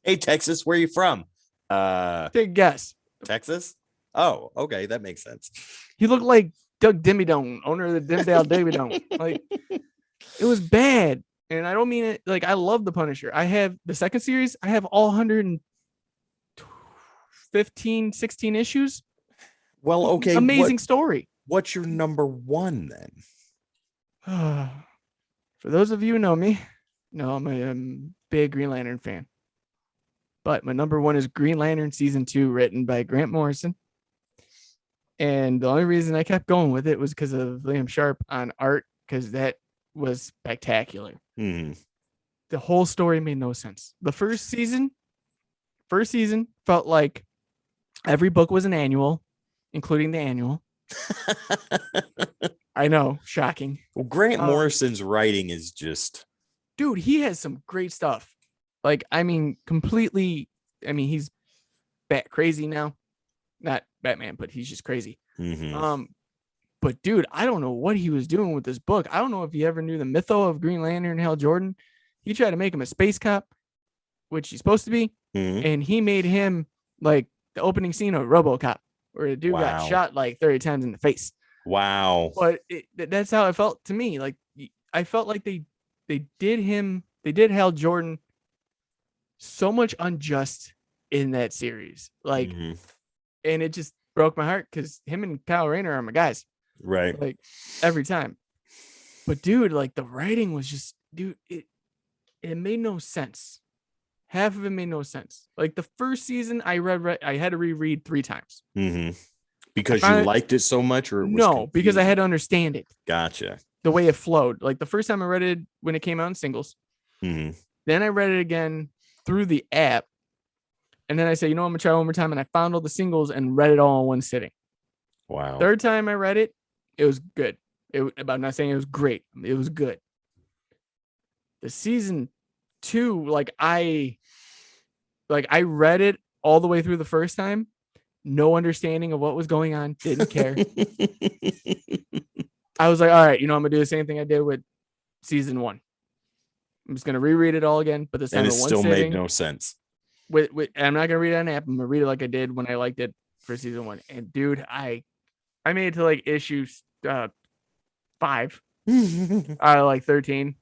Hey, Texas, where are you from? Take a guess. Texas? Oh, okay, that makes sense. He looked like Doug Dimmadome, owner of the Dimdale Dimmadome. Like, it was bad. And I don't mean it like I love the Punisher. I have the second series, I have all 115, 16 issues. Well, okay. Amazing story. What's your number one then? For those of you who know me, no, I'm a big Green Lantern fan. But my number one is Green Lantern Season 2, written by Grant Morrison. And the only reason I kept going with it was because of Liam Sharp on art, because that was spectacular. Mm-hmm. The whole story made no sense. The first season felt like every book was an annual, including the annual. I know, shocking. Well, Grant Morrison's writing is just... Dude, he has some great stuff. Like, I mean, completely, I mean, he's bat crazy now. Not Batman, but he's just crazy. Mm-hmm. But dude, I don't know what he was doing with this book. I don't know if he ever knew the mytho of Green Lantern Hal Jordan. He tried to make him a space cop, which he's supposed to be. Mm-hmm. And he made him like the opening scene of RoboCop, where the dude got shot like 30 times in the face. Wow. But that's how it felt to me. Like, I felt like they did Hal Jordan so much unjust in that series. Like, mm-hmm. And it just broke my heart because him and Kyle Rayner are my guys. Right. Like, every time. But dude, like, the writing was just, dude, it made no sense. Half of it made no sense. Like, the first season I had to reread 3 times. Mm-hmm. Because you liked it so much, or it was confusing? Because I had to understand it. Gotcha. The way it flowed. Like, the first time I read it when it came out in singles. Mm-hmm. Then I read it again through the app. And then I said, you know, I'm going to try one more time. And I found all the singles and read it all in one sitting. Wow. Third time I read it, it was good. I'm not saying it was great. It was good. The season 2, I read it all the way through the first time. No understanding of what was going on. Didn't care. I was like, all right, you know, I'm going to do the same thing I did with season 1. I'm just going to reread it all again. But this time and it in one still sitting, made no sense. I'm not going to read it on an app. I'm going to read it like I did when I liked it for season 1. And dude, I made it to like issue 5 out of like 13. And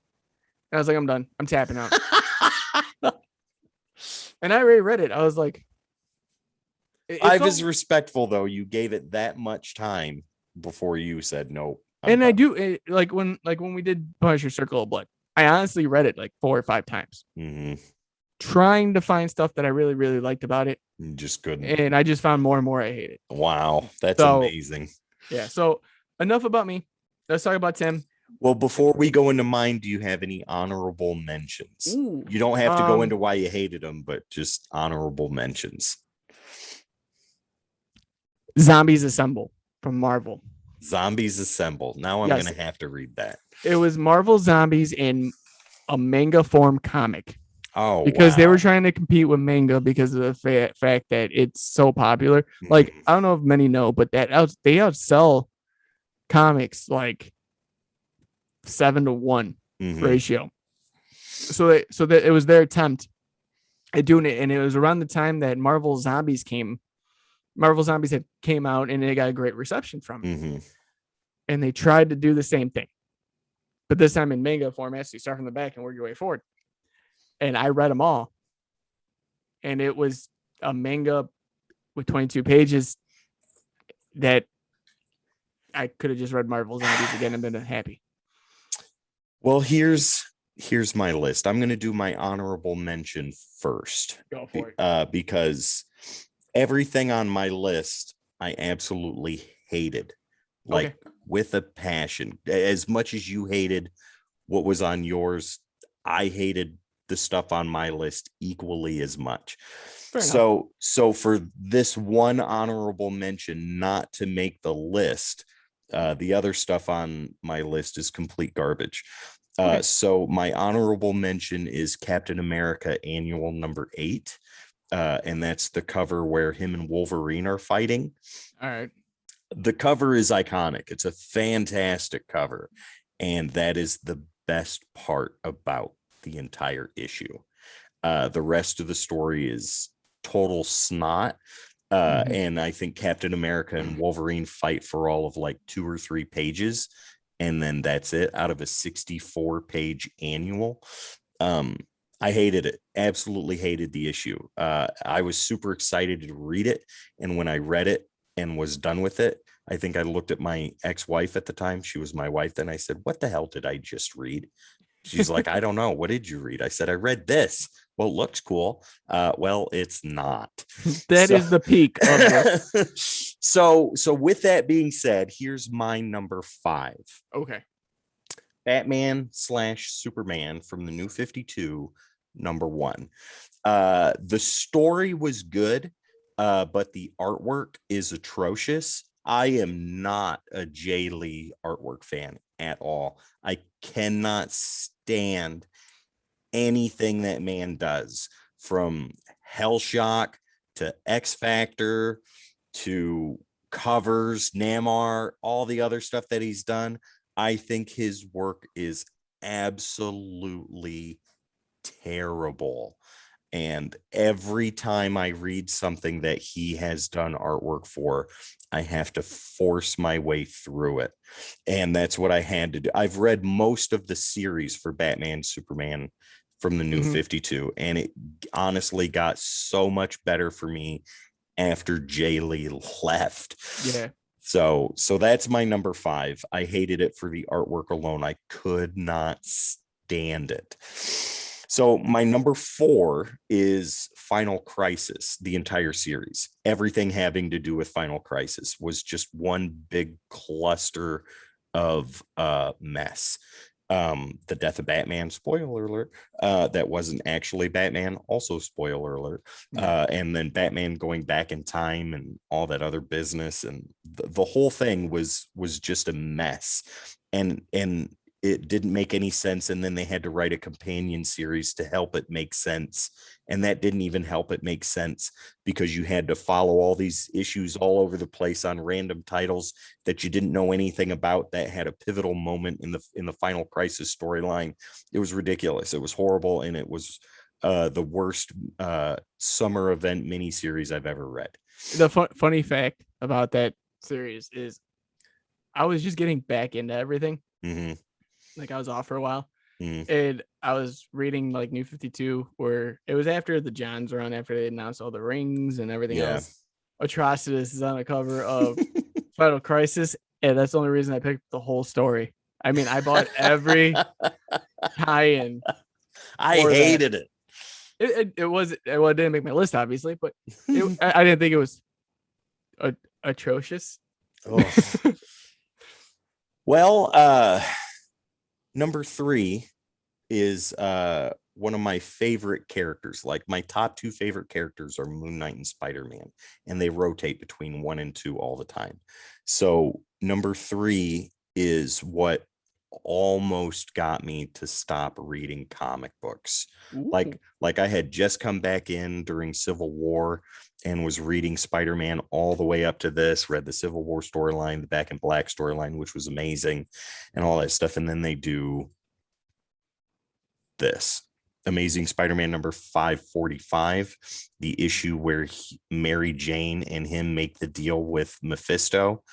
I was like, I'm done. I'm tapping out. And I already read it. I was like, I was respectful though. You gave it that much time before you said nope. And I do like when we did Punisher Circle of Blood, I honestly read it like 4 or 5 times, trying to find stuff that I really, really liked about it. You just couldn't. And I just found more and more I hated. Wow. That's amazing. Yeah. So enough about me. Let's talk about Tim. Well, before we go into mine, do you have any honorable mentions? Ooh, you don't have to go into why you hated them, but just honorable mentions. Zombies Assemble from Marvel. Zombies Assemble. Now I'm going to have to read that. It was Marvel Zombies in a manga form comic. Oh, because they were trying to compete with manga because of the fact that it's so popular. Like, I don't know if many know, but they outsell comics like 7-to-1 ratio. So that it was their attempt at doing it, and it was around the time that Marvel Zombies had came out, and they got a great reception from it. And they tried to do the same thing, but this time in manga format. So you start from the back and work your way forward. And I read them all, and it was a manga with 22 pages that I could have just read Marvel Zombies again and been happy. Well, here's my list. I'm going to do my honorable mention first. Go for it. Because everything on my list I absolutely hated, like with a passion. As much as you hated what was on yours, I hated the stuff on my list equally as much. So for this one honorable mention not to make the list, the other stuff on my list is complete garbage. So my honorable mention is Captain America Annual number 8. And that's the cover where him and Wolverine are fighting. All right. The cover is iconic. It's a fantastic cover. And that is the best part about the entire issue. The rest of the story is total snot. And I think Captain America and Wolverine fight for all of like 2 or 3 pages, and then that's it out of a 64-page annual. I hated it. Absolutely hated the issue. I was super excited to read it, and when I read it and was done with it, I think I looked at my ex-wife at the time. She was my wife. Then I said, "What the hell did I just read?" She's like, "I don't know. What did you read?" I said, "I read this." Well, it looks cool. Well, it's not. That is the peak of this. So with that being said, here's my number 5. Okay. Batman/Superman from the New 52, number 1. The story was good, but the artwork is atrocious. I am not a Jay Lee artwork fan at all. I cannot stand anything that man does, from Hellshock to X Factor to covers, Namor, all the other stuff that he's done. I think his work is absolutely terrible. And every time I read something that he has done artwork for, I have to force my way through it. And that's what I had to do. I've read most of the series for Batman, Superman from the New 52, and it honestly got so much better for me after Jay Lee left. Yeah. So that's my number 5. I hated it for the artwork alone. I could not stand it. So my number 4 is Final Crisis, the entire series. Everything having to do with Final Crisis was just one big cluster of mess. The death of Batman, spoiler alert, that wasn't actually Batman, also spoiler alert. And then Batman going back in time and all that other business, and the whole thing was just a mess, and it didn't make any sense. And then they had to write a companion series to help it make sense, and that didn't even help it make sense, because you had to follow all these issues all over the place on random titles that you didn't know anything about, that had a pivotal moment in the Final Crisis storyline. It was ridiculous. It was horrible, and it was the worst summer event miniseries I've ever read. The funny fact about that series is I was just getting back into everything. Like, I was off for a while, and I was reading like New 52, where it was after the Johns run, after they announced all the rings and everything else. Atrocitus is on the cover of Final Crisis, and that's the only reason I picked the whole story. I mean, I bought every tie-in. I hated it. It didn't make my list, obviously, but I didn't think it was atrocious. Oh. Well, number 3 is one of my favorite characters. Like, my top 2 favorite characters are Moon Knight and Spider-Man, and they rotate between 1 and 2 all the time. So number 3 is what almost got me to stop reading comic books. Like I had just come back in during Civil War and was reading Spider-Man all the way up to this, read the Civil War storyline, the Back in Black storyline, which was amazing, and all that stuff. And then they do this Amazing Spider-Man number 545, the issue where Mary Jane and him make the deal with Mephisto.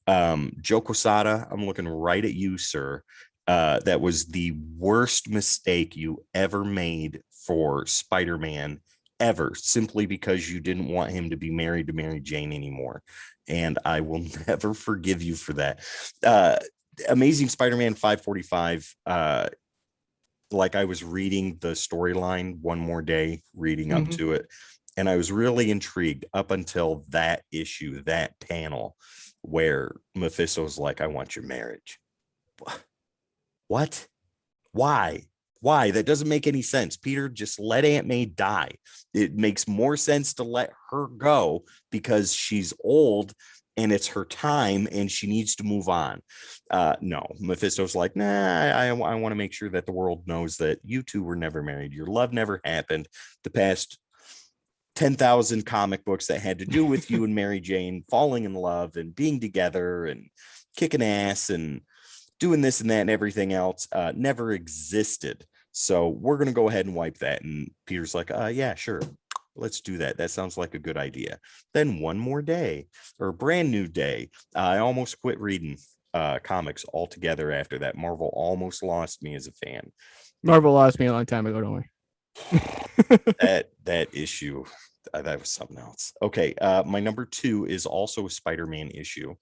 Joe Quesada, I'm looking right at you, sir. That was the worst mistake you ever made for Spider-Man ever, simply because you didn't want him to be married to Mary Jane anymore. And I will never forgive you for that. Amazing Spider-Man 545, like, I was reading the storyline one more day, reading up to it, and I was really intrigued up until that issue, that panel where Mephisto's like, "I want your marriage." What? Why? That doesn't make any sense. Peter, just let Aunt May die. It makes more sense to let her go because she's old and it's her time and she needs to move on. No, Mephisto's like, nah, I want to make sure that the world knows that you two were never married. Your love never happened. The past 10,000 comic books that had to do with you and Mary Jane falling in love and being together and kicking ass and doing this and that and everything else never existed. So we're going to go ahead and wipe that. And Peter's like, yeah, sure. let's do that. That sounds like a good idea. Then one more day, or a brand new day, I almost quit reading comics altogether after that. Marvel almost lost me as a fan. Marvel lost me a long time ago, don't worry. that issue, that was something else. Okay, my number 2 is also a Spider-Man issue,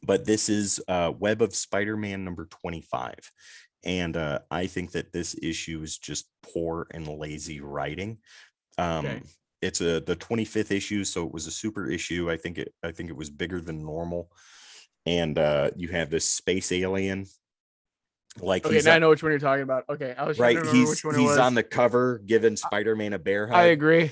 but this is Web of Spider-Man number 25. And I think that this issue is just poor and lazy writing. Okay. It's the 25th issue, so it was a super issue. I think it was bigger than normal. And you have this space alien. Like, okay, now I know which one you're talking about. Okay, I was trying to remember which one it was. He's on the cover giving Spider-Man a bear hug. I agree.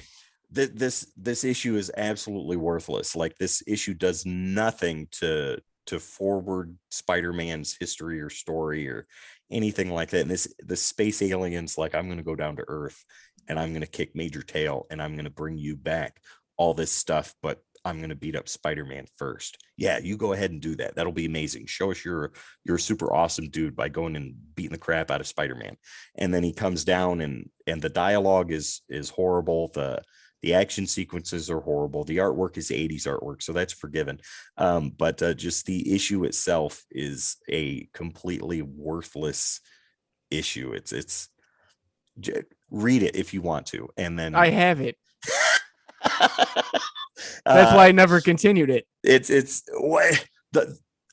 This issue is absolutely worthless. Like, this issue does nothing to forward Spider-Man's history or story or anything like that. And the space alien's like, I'm going to go down to Earth and I'm going to kick Major Tail and I'm going to bring you back all this stuff, but I'm going to beat up Spider-Man first. Yeah, you go ahead and do that. That'll be amazing. Show us you're a super awesome dude by going and beating the crap out of Spider-Man. And then he comes down and the dialogue is horrible. The action sequences are horrible. The artwork is 80s artwork, so that's forgiven. But just the issue itself is a completely worthless issue. It's read it if you want to, and then I have it. That's why I never continued it. It's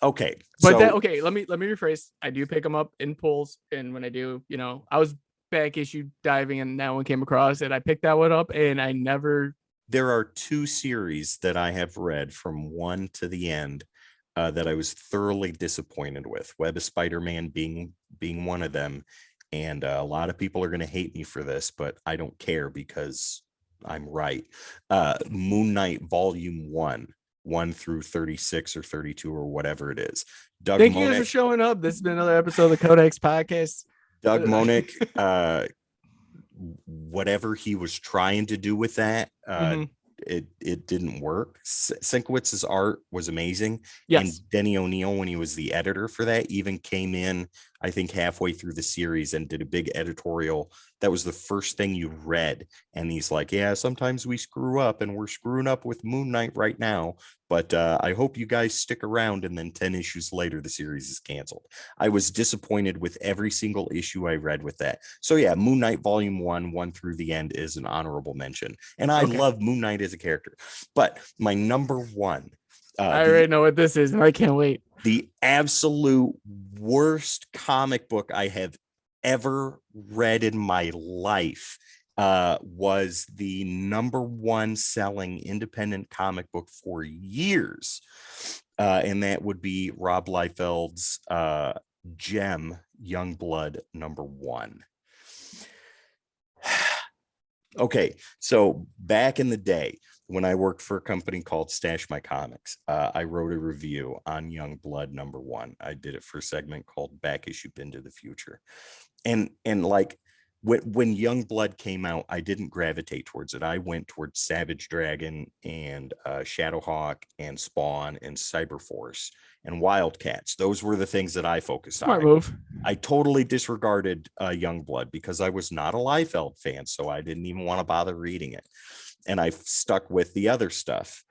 okay. But so, okay, let me rephrase. I do pick them up in pulls, and when I do, I was back issue diving and that one came across it. I picked that one up and I never. There are 2 series that I have read from 1 to the end that I was thoroughly disappointed with. Web of Spider-Man being one of them. And a lot of people are going to hate me for this, but I don't care because I'm right. Moon Knight Volume 1 through 36 or 32 or whatever it is. Thank you guys for showing up. This has been another episode of the Codex Podcast. Doug Monick, whatever he was trying to do with that, it didn't work. Sienkiewicz's art was amazing. Yes. And Denny O'Neil, when he was the editor for that, even came in, I think, halfway through the series and did a big editorial. That was the first thing you read. And he's like, yeah, sometimes we screw up and we're screwing up with Moon Knight right now. But I hope you guys stick around. And then 10 issues later, the series is canceled. I was disappointed with every single issue I read with that. So yeah, Moon Knight Volume 1 through the end is an honorable mention. And I love Moon Knight as a character. But my number 1. I already know what this is, and I can't wait. The absolute worst comic book I have ever read in my life was the number 1 selling independent comic book for years. And that would be Rob Liefeld's Gem, Youngblood number 1. Okay, so back in the day, when I worked for a company called Stash My Comics, I wrote a review on Youngblood number 1. I did it for a segment called Back Issue Pin to the Future. And like when Youngblood came out, I didn't gravitate towards it. I went towards Savage Dragon and Shadowhawk and Spawn and Cyberforce and Wildcats. Those were the things that I focused on. Smart move. I totally disregarded Youngblood because I was not a Liefeld fan, so I didn't even want to bother reading it. And I stuck with the other stuff.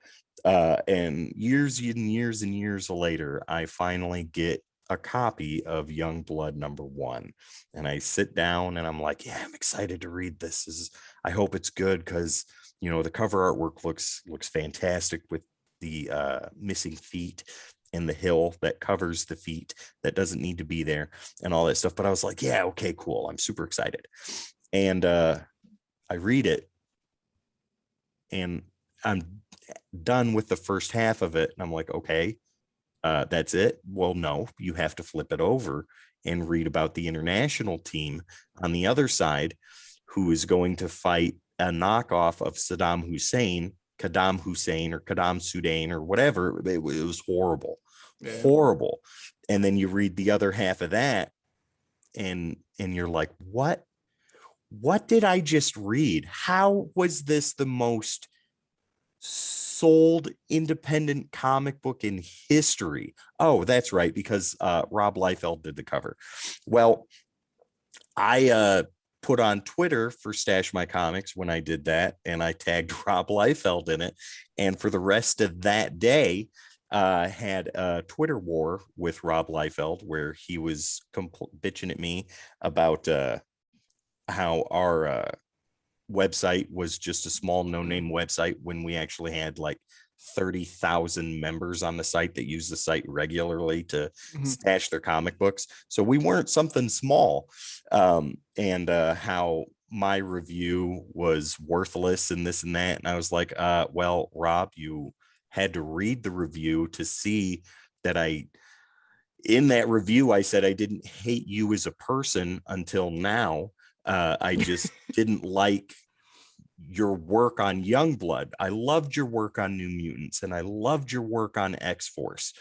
And years and years and years later, I finally get a copy of Youngblood number 1. And I sit down and I'm like, yeah, I'm excited to read this. I hope it's good because, the cover artwork looks fantastic with the missing feet and the hill that covers the feet that doesn't need to be there and all that stuff. But I was like, yeah, okay, cool. I'm super excited. And I read it. And I'm done with the first half of it. And I'm like, okay, that's it. Well, no, you have to flip it over and read about the international team on the other side, who is going to fight a knockoff of Saddam Hussein or Saddam Sudan or whatever. It was horrible, horrible. And then you read the other half of that and you're like, what did I just read? How was this the most sold independent comic book in history? Oh, that's right, because Rob Liefeld did the cover. Well, I put on Twitter for Stash My Comics when I did that, and I tagged Rob Liefeld in it. And for the rest of that day, had a Twitter war with Rob Liefeld where he was bitching at me about how our website was just a small no-name website when we actually had like 30,000 members on the site that use the site regularly to stash their comic books. So we weren't something small. And how my review was worthless and this and that. And I was like, well, Rob, you had to read the review to see that in that review, I said I didn't hate you as a person until now. I just didn't like your work on Youngblood. I loved your work on New Mutants, and I loved your work on X-Force.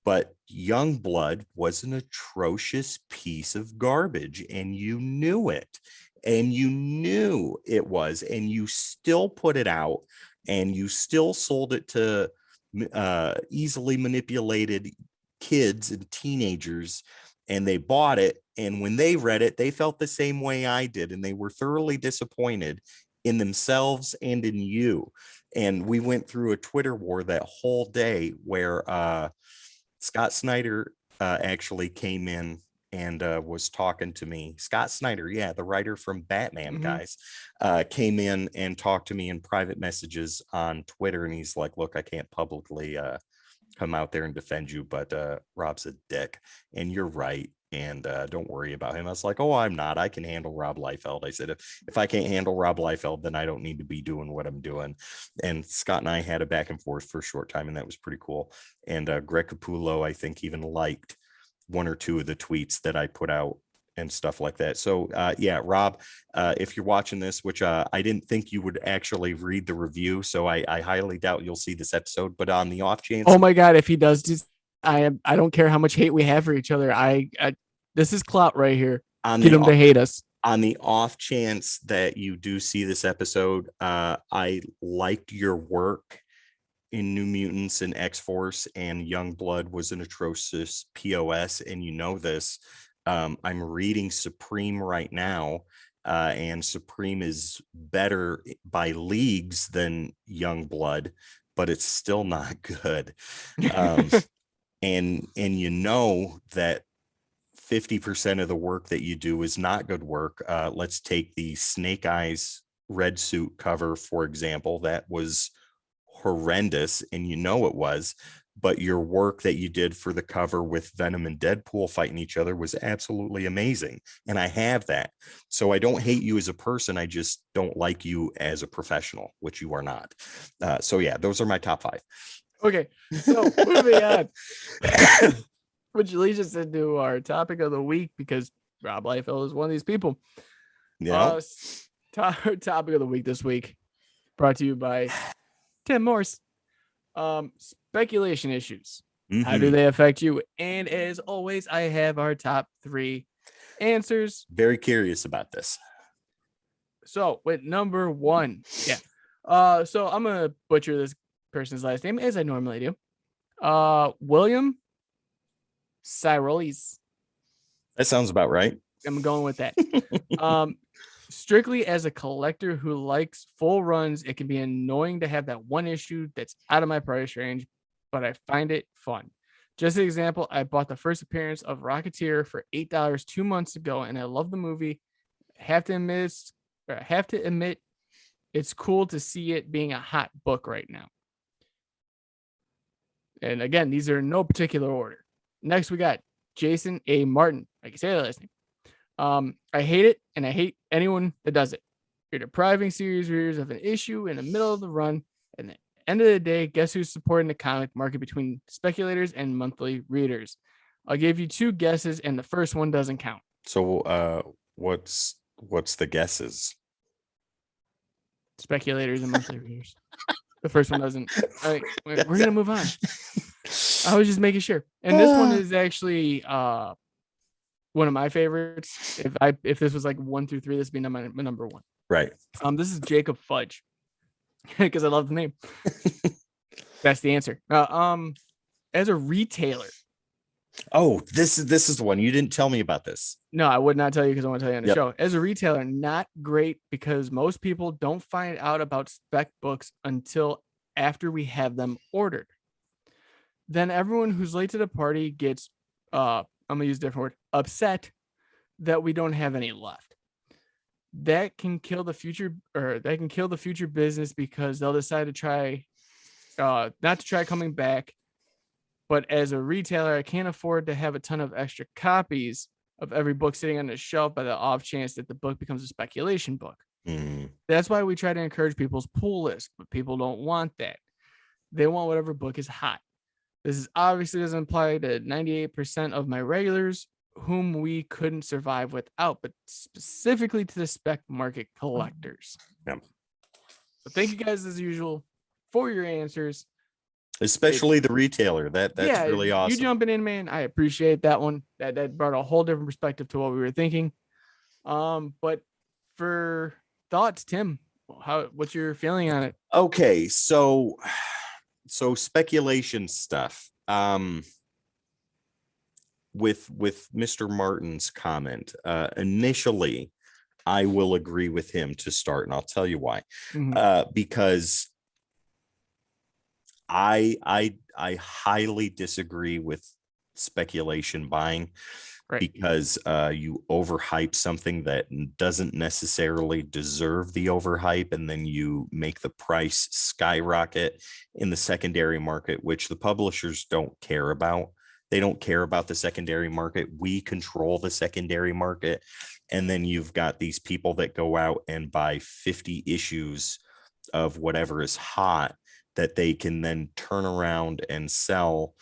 But Youngblood was an atrocious piece of garbage, and you knew it. And you knew it was, and you still put it out, and you still sold it to easily manipulated kids and teenagers, and they bought it. And when they read it, they felt the same way I did, and they were thoroughly disappointed in themselves and in you. And we went through a Twitter war that whole day where Scott Snyder actually came in and was talking to me. Scott Snyder, yeah, the writer from Batman, guys, came in and talked to me in private messages on Twitter. And he's like, look, I can't publicly come out there and defend you, but Rob's a dick, and you're right. And don't worry about him. I was like, oh, I'm not. I can handle Rob Liefeld. I said, if I can't handle Rob Liefeld, then I don't need to be doing what I'm doing. And Scott and I had a back and forth for a short time, and that was pretty cool. And Greg Capullo, I think, even liked one or two of the tweets that I put out and stuff like that. So yeah, Rob, if you're watching this, which I didn't think you would actually read the review, so I highly doubt you'll see this episode, but on the off chance, oh my god, if he does, just I don't care how much hate we have for each other. I this is clout right here. Get him to hate us. On the off chance that you do see this episode, I liked your work in New Mutants and X-Force, and Youngblood was an atrocious POS, and you know this. I'm reading Supreme right now, and Supreme is better by leagues than Youngblood, but it's still not good. And you know that 50% of the work that you do is not good work. Let's take the Snake Eyes red suit cover, for example. That was horrendous, and you know it was. But your work that you did for the cover with Venom and Deadpool fighting each other was absolutely amazing. And I have that. So I don't hate you as a person. I just don't like you as a professional, which you are not. So yeah, those are my top 5. Okay, so moving on. Which leads us into our topic of the week, because Rob Liefeld is one of these people. Yeah. Topic of the week this week, brought to you by Tim Morse. Speculation issues. How do they affect you? And as always, I have our top 3 answers. Very curious about this. So with number 1, yeah. So I'm gonna butcher this person's last name as I normally do. William Cyroles. That sounds about right. I'm going with that. Strictly as a collector who likes full runs, it can be annoying to have that one issue that's out of my price range, but I find it fun. Just an example, I bought the first appearance of Rocketeer for $8 2 months ago, and I love the movie. Have to admit, it's cool to see it being a hot book right now. And again, these are in no particular order. Next, we got Jason A. Martin. I can say that last name. I hate it, and I hate anyone that does it. You're depriving series readers of an issue in the middle of the run, and at the end of the day, guess who's supporting the comic market between speculators and monthly readers? I'll give you 2 guesses, and the first one doesn't count. So what's the guesses? Speculators and monthly readers. The first one doesn't. All right, we're going to move on. I was just making sure. And this one is actually one of my favorites. If this was like 1 through 3, this would be my number 1. Right. This is Jacob Fudge, because I love the name. That's the answer. As a retailer, Oh, this is the one. You didn't tell me about this. No, I would not tell you because I want to tell you on the Yep. show. As a retailer, not great because most people don't find out about spec books until after we have them ordered. Then everyone who's late to the party gets, I'm gonna use a different word, upset that we don't have any left. That can kill the future, or that can kill the future business because they'll decide to try, not to try coming back. But as a retailer, I can't afford to have a ton of extra copies of every book sitting on the shelf by the off chance that the book becomes a speculation book. That's why we try to encourage people's pull list, but people don't want that. They want whatever book is hot. This is obviously doesn't apply to 98% of my regulars whom we couldn't survive without, but specifically to the spec market collectors. Yeah. So thank you guys as usual for your answers. Especially the retailer. That's really awesome. You jumping in, man. I appreciate that one. That brought a whole different perspective to what we were thinking. But for thoughts, Tim, what's your feeling on it? Okay, so speculation stuff. With Mr. Martin's comment, initially, I will agree with him to start, and I'll tell you why. Because I highly disagree with speculation buying, right? Because you overhype something that doesn't necessarily deserve the overhype, and then you make the price skyrocket in the secondary market, which the publishers don't care about. They don't care about the secondary market. We control the secondary market. And then you've got these people that go out and buy 50 issues of whatever is hot that they can then turn around and sell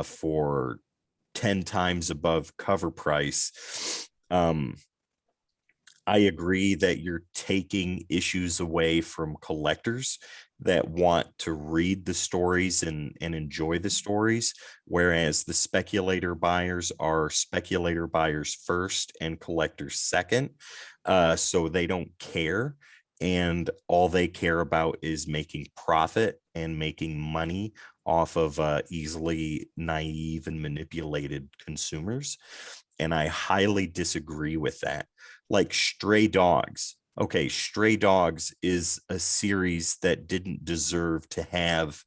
for 10 times above cover price. I agree that you're taking issues away from collectors that want to read the stories and enjoy the stories, whereas the speculator buyers are speculator buyers first and collectors second. So they don't care. And all they care about is making profit and making money off of easily naive and manipulated consumers. And I highly disagree with that. Like Stray Dogs. Okay, Stray Dogs is a series that didn't deserve to have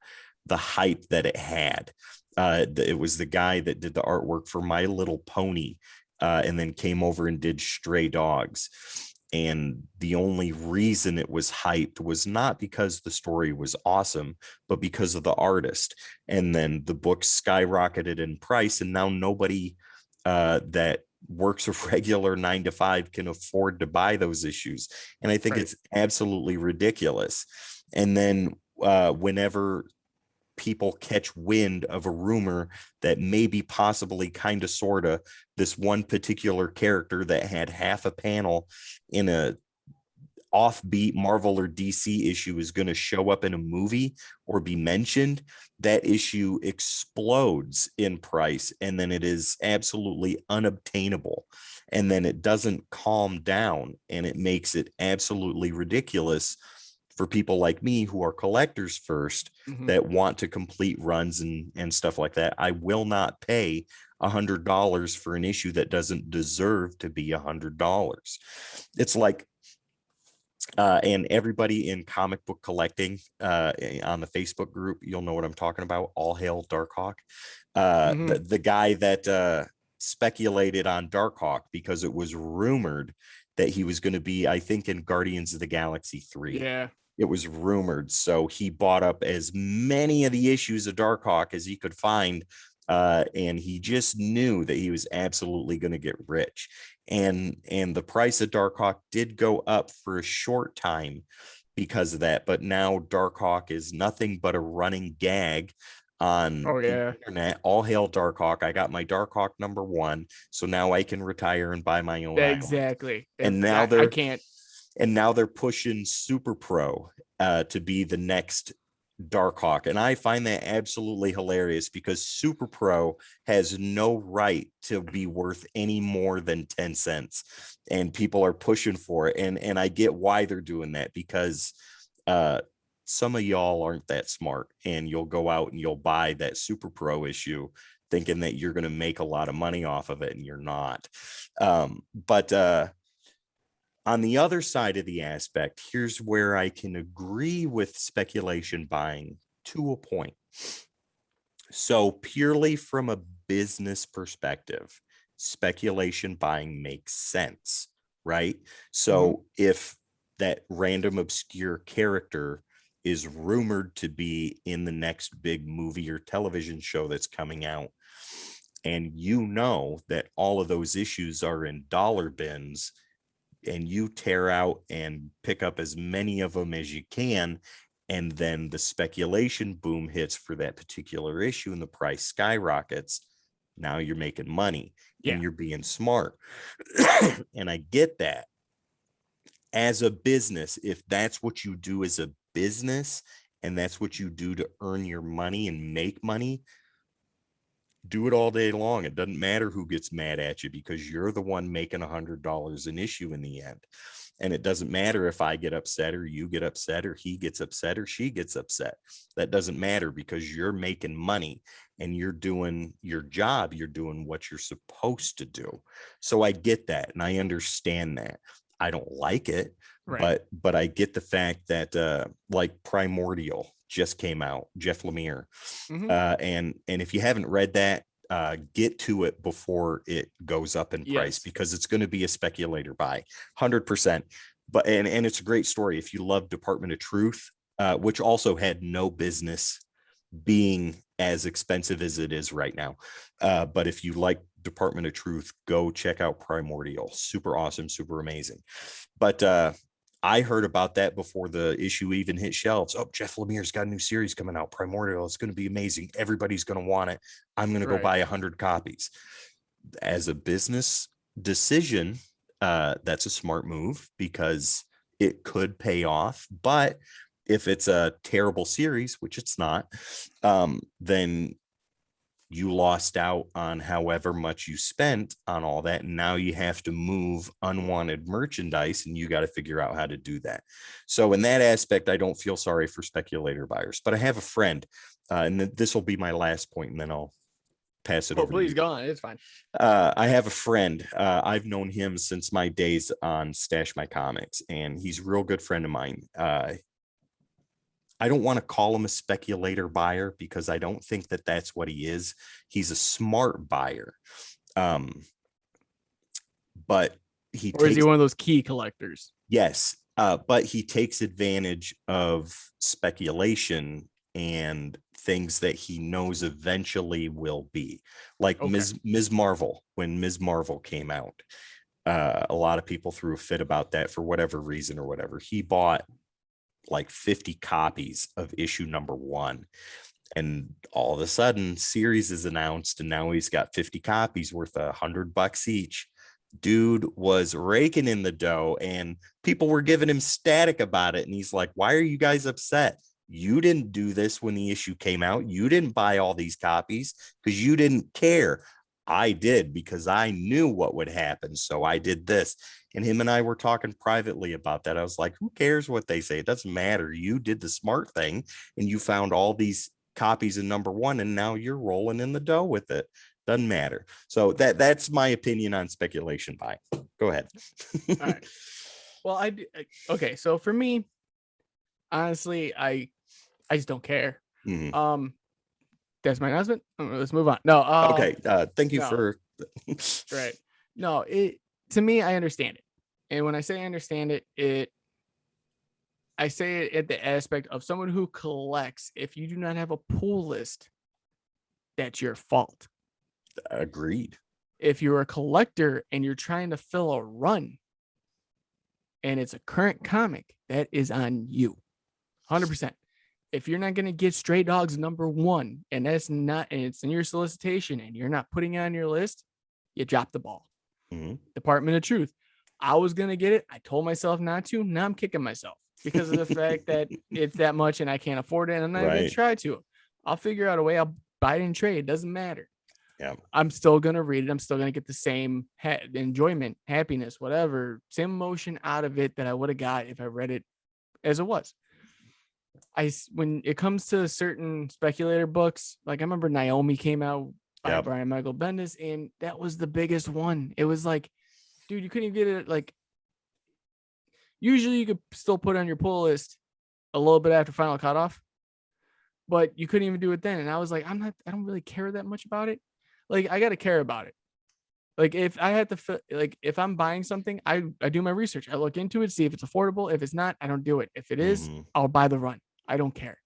the hype that it had. It was the guy that did the artwork for My Little Pony and then came over and did Stray Dogs. And the only reason it was hyped was not because the story was awesome, but because of the artist. And then the book skyrocketed in price, and now nobody that works a regular 9 to 5 can afford to buy those issues. And I think it's absolutely ridiculous. And then whenever people catch wind of a rumor that maybe possibly kind of sort of this one particular character that had half a panel in a offbeat Marvel or DC issue is going to show up in a movie or be mentioned, that issue explodes in price, and then it is absolutely unobtainable, and then it doesn't calm down, and it makes it absolutely ridiculous for people like me who are collectors first, that want to complete runs and stuff like that. I will not pay $100 for an issue that doesn't deserve to be $100. It's like and everybody in comic book collecting on the Facebook group, you'll know what I'm talking about. All hail Darkhawk. The guy that speculated on Darkhawk because it was rumored that he was going to be, I think, in Guardians of the Galaxy 3. Yeah. It was rumored. So he bought up as many of the issues of Darkhawk as he could find. And he just knew that he was absolutely going to get rich. And the price of Darkhawk did go up for a short time because of that. But now Darkhawk is nothing but a running gag on the internet. All hail Darkhawk. I got my Darkhawk #1. So now I can retire and buy my own. Exactly. And now I can't. And now they're pushing Super Pro to be the next Darkhawk. And I find that absolutely hilarious because Super Pro has no right to be worth any more than 10 cents. And people are pushing for it. And I get why they're doing that, because some of y'all aren't that smart, and you'll go out and you'll buy that Super Pro issue thinking that you're going to make a lot of money off of it, and you're not. But on the other side of the aspect, here's where I can agree with speculation buying to a point. So purely from a business perspective, speculation buying makes sense, right? So if that random obscure character is rumored to be in the next big movie or television show that's coming out, and you know that all of those issues are in dollar bins, and you tear out and pick up as many of them as you can, and then the speculation boom hits for that particular issue and the price skyrockets, now you're making money and you're being smart. And I get that. As a business, if that's what you do as a business and that's what you do to earn your money and make money, do it all day long. It doesn't matter who gets mad at you, because you're the one making $100 an issue in the end. And it doesn't matter if I get upset or you get upset or he gets upset or she gets upset. That doesn't matter, because you're making money and you're doing your job. You're doing what you're supposed to do. So I get that. And I understand that. I don't like it, but I get the fact that like Primordial just came out, Jeff Lemire. And if you haven't read that, get to it before it goes up in price, because it's going to be a speculator buy 100%. But and it's a great story. If you love Department of Truth, which also had no business being as expensive as it is right now. But if you like Department of Truth, go check out Primordial. Super awesome, super amazing. But I heard about that before the issue even hit shelves. Oh, Jeff Lemire's got a new series coming out, Primordial. It's going to be amazing. Everybody's going to want it. I'm going to go buy 100 copies. As a business decision, that's a smart move, because it could pay off. But if it's a terrible series, which it's not, then you lost out on however much you spent on all that. And now you have to move unwanted merchandise, and you got to figure out how to do that. So in that aspect, I don't feel sorry for speculator buyers. But I have a friend, and this will be my last point, and then I'll pass it over. Please go on. It's fine. I have a friend. I've known him since my days on Stash My Comics, and he's a real good friend of mine. I don't want to call him a speculator buyer, because I don't think that that's what he is. He's a smart buyer. But is he one of those key collectors? Yes. But he takes advantage of speculation and things that he knows eventually will be, like Ms. Marvel. When Ms. Marvel came out, a lot of people threw a fit about that for whatever reason or whatever. He bought like 50 copies of issue number 1, and all of a sudden series is announced, and now he's got 50 copies worth $100 each. Dude was raking in the dough, and people were giving him static about it, and he's like, why are you guys upset? You didn't do this when the issue came out. You didn't buy all these copies because you didn't care. I did, because I knew what would happen. So I did this. And him and I were talking privately about that. I was like, who cares what they say? It doesn't matter. You did the smart thing, and you found all these copies in number 1, and now you're rolling in the dough with it. Doesn't matter. So that's my opinion on speculation buy. Go ahead. All right. Well, okay. So for me, honestly, I just don't care. That's my announcement. Let's move on. No. Okay. Thank you for. Right. No. To me, I understand it, and when I say I understand it, I say it at the aspect of someone who collects. If you do not have a pull list, that's your fault. Agreed. If you're a collector and you're trying to fill a run, and it's a current comic, that is on you, 100%. If you're not going to get Stray Dogs number 1, and it's in your solicitation, and you're not putting it on your list, you drop the ball. Department of Truth. I was going to get it. I told myself not to. Now I'm kicking myself because of the fact that it's that much and I can't afford it. And I'm not going to try to. I'll figure out a way. I'll buy it in trade. It doesn't matter. Yeah. I'm still going to read it. I'm still going to get the same enjoyment, happiness, whatever, same emotion out of it that I would have got if I read it as it was. When it comes to certain speculator books, like I remember Naomi came out by Yep. Brian Michael Bendis, and that was the biggest one. It was like, dude, you couldn't even get it. Like, usually you could still put it on your pull list a little bit after final cutoff, but you couldn't even do it then. And I was like, I don't really care that much about it. Like, I got to care about it. Like, if I had to, like, if I'm buying something, I do my research. I look into it, see if it's affordable. If it's not, I don't do it. If it is, I'll buy the run. I don't care.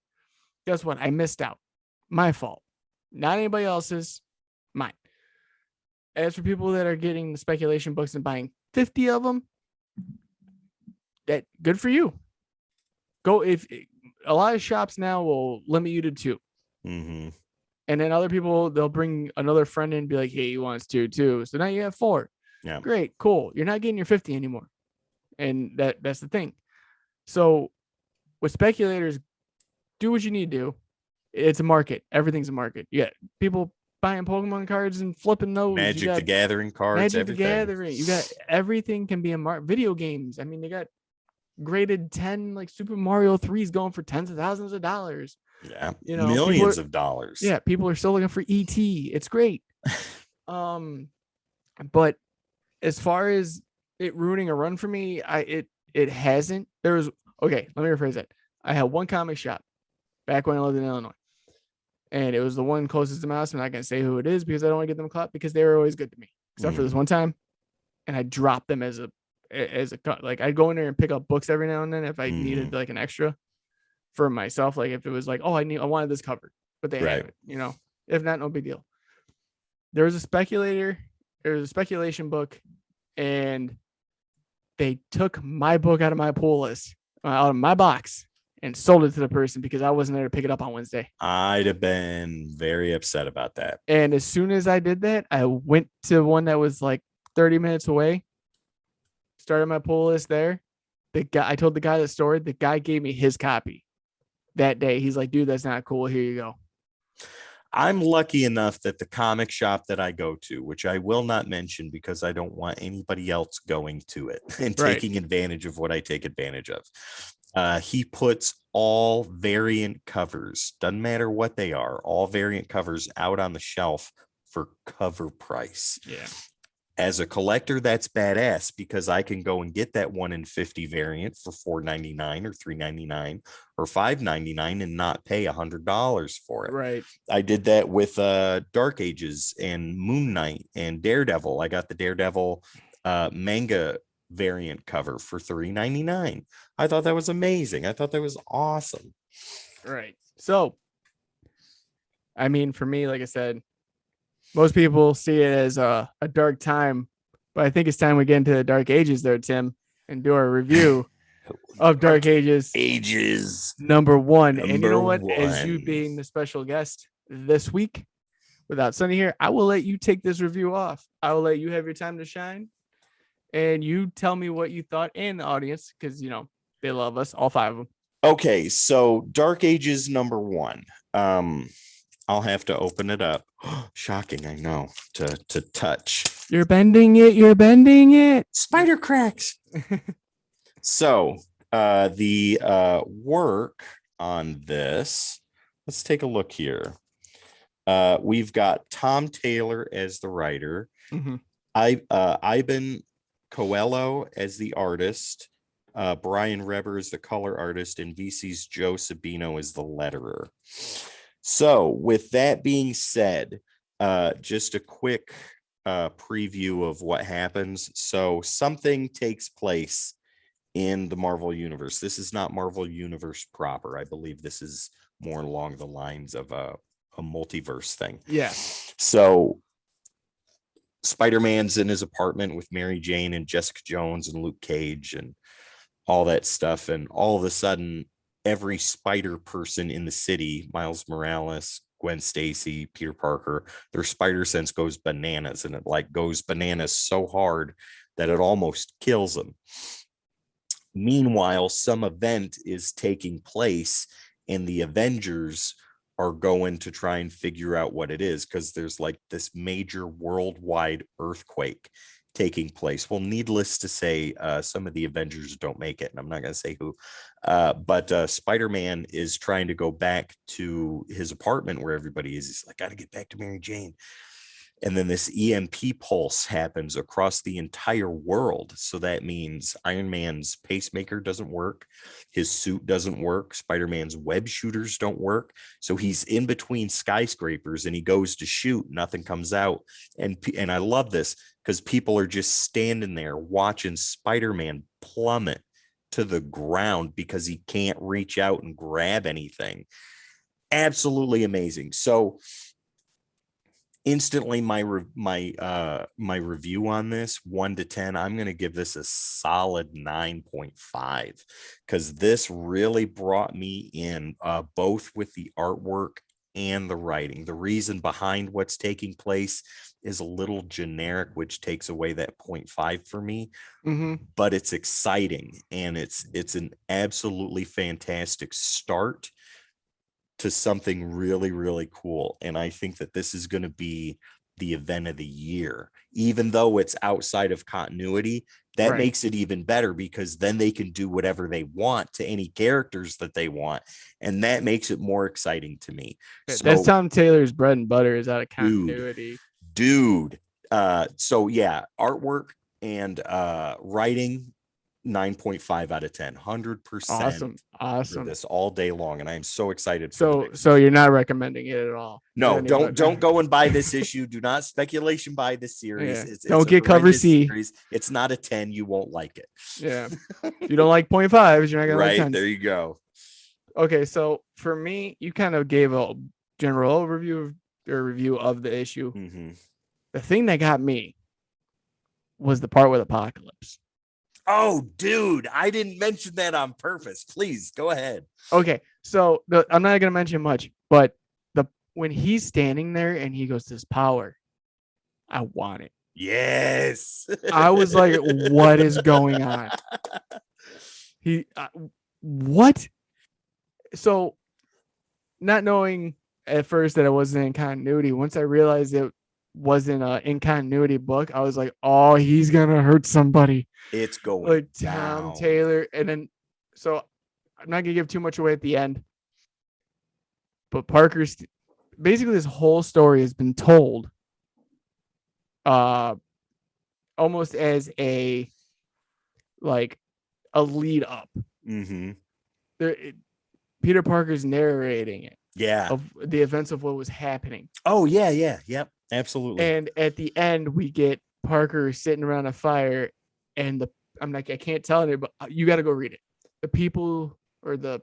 Guess what? I missed out. My fault. Not anybody else's. Mine. As for people that are getting the speculation books and buying 50 of them, that good for you. Go. If a lot of shops now will limit you to 2. And then other people, they'll bring another friend in and be like, hey, he wants 2 too. So now you have 4. Yeah. Great. Cool. You're not getting your 50 anymore. And that's the thing. So with speculators, do what you need to do. It's a market. Everything's a market. You got people buying Pokemon cards and flipping those. Magic the Gathering cards. Magic everything. the Gathering. You got everything can be a market. Video games. I mean, they got graded 10 like Super Mario 3s going for tens of thousands of dollars. Yeah, you know, millions of dollars. Yeah, people are still looking for ET. It's great. But as far as it ruining a run for me, it hasn't. Let me rephrase that. I had one comic shop back when I lived in Illinois, and it was the one closest to my house. I'm not gonna say who it is because I don't want to get them caught because they were always good to me, except for this one time, and I dropped them as a like I'd go in there and pick up books every now and then if I needed like an extra for myself. Like if it was like, oh, I wanted this covered, but they have it, you know. If not, no big deal. There was a speculation book, and they took my book out of my pull list, out of my box, and sold it to the person because I wasn't there to pick it up on Wednesday. I'd have been very upset about that. And as soon as I did that, I went to one that was like 30 minutes away, started my pull list there. I told the guy the story. The guy gave me his copy that day. He's like, dude, that's not cool. Here you go. I'm lucky enough that the comic shop that I go to, which I will not mention because I don't want anybody else going to it and taking advantage of what I take advantage of. He puts all variant covers, doesn't matter what they are, all variant covers out on the shelf for cover price. Yeah. As a collector, that's badass because I can go and get that 1 in 50 variant for $4.99 or $3.99 or $5.99 and not pay $100 for it. Right. I did that with Dark Ages and Moon Knight and Daredevil. I got the Daredevil manga variant cover for $3.99. I thought that was amazing. I thought that was awesome. Right. So, I mean, for me, like I said, most people see it as a dark time, but I think it's time we get into the Dark Ages there, Tim, and do our review of Dark Ages number 1. And you know what? As you being the special guest this week, without Sonny here, I will let you take this review off. I will let you have your time to shine, and you tell me what you thought, and the audience, because, you know, they love us, all 5 of them. Okay, so Dark Ages number 1. I'll have to open it up. Shocking, I know, to touch. You're bending it. Spider cracks. So the work on this, let's take a look here. We've got Tom Taylor as the writer. Ivan Coelho as the artist. Brian Reber is the color artist, and VC's Joe Sabino is the letterer. So with that being said, just a quick preview of what happens. So something takes place in the Marvel Universe. This is not Marvel Universe proper. I believe this is more along the lines of a multiverse thing. Yeah. So Spider-Man's in his apartment with Mary Jane and Jessica Jones and Luke Cage and all that stuff. And all of a sudden, every spider person in the city, Miles Morales, Gwen Stacy, Peter Parker, their spider sense goes bananas, and it like goes bananas so hard that it almost kills them. Meanwhile, some event is taking place and the Avengers are going to try and figure out what it is, because there's like this major worldwide earthquake taking place. Well, needless to say, some of the Avengers don't make it, and I'm not going to say who. But Spider-Man is trying to go back to his apartment where everybody is. He's like, got to get back to Mary Jane. And then this EMP pulse happens across the entire world. So that means Iron Man's pacemaker doesn't work. His suit doesn't work. Spider-Man's web shooters don't work. So he's in between skyscrapers and he goes to shoot. Nothing comes out. And I love this because people are just standing there watching Spider-Man plummet to the ground because he can't reach out and grab anything. Absolutely amazing. So instantly my review on this, 1 to 10, I'm going to give this a solid 9.5 because this really brought me in, both with the artwork and the writing. The reason behind what's taking place is a little generic, which takes away that 0.5 for me. But it's exciting, and it's an absolutely fantastic start to something really, really cool. And I think that this is going to be the event of the year, even though it's outside of continuity. That makes it even better because then they can do whatever they want to any characters that they want. And that makes it more exciting to me. That's Tom Taylor's bread and butter, is out of continuity. Dude. So yeah, artwork and writing, 9.5 out of 10, 100%. Awesome. For this all day long, and I am so excited. So you're not recommending it at all? No, don't go and buy this issue. Do not speculation buy this series. Yeah. Don't get cover C. Series. It's not a 10. You won't like it. Yeah. If you don't like 0.5s, you're not gonna like 10s. There you go. Okay, so for me, you kind of gave a general overview or review of the issue. The thing that got me was the part with Apocalypse. Oh, dude, I didn't mention that on purpose. Please go ahead. Okay, so I'm not going to mention much, but when he's standing there and he goes, "This power, I want it." Yes. I was like, what is going on? What? So not knowing at first that it wasn't in continuity, once I realized it wasn't in continuity book, I was like, oh, he's gonna hurt somebody. It's going like down. Tom Taylor. And then so I'm not gonna give too much away at the end, but Parker's basically this whole story has been told almost as a lead up. Peter Parker's narrating it. Yeah. Of the events of what was happening. Oh, yeah. Yep. Absolutely. And at the end, we get Parker sitting around a fire, and I'm like, I can't tell you, but you got to go read it. The people or the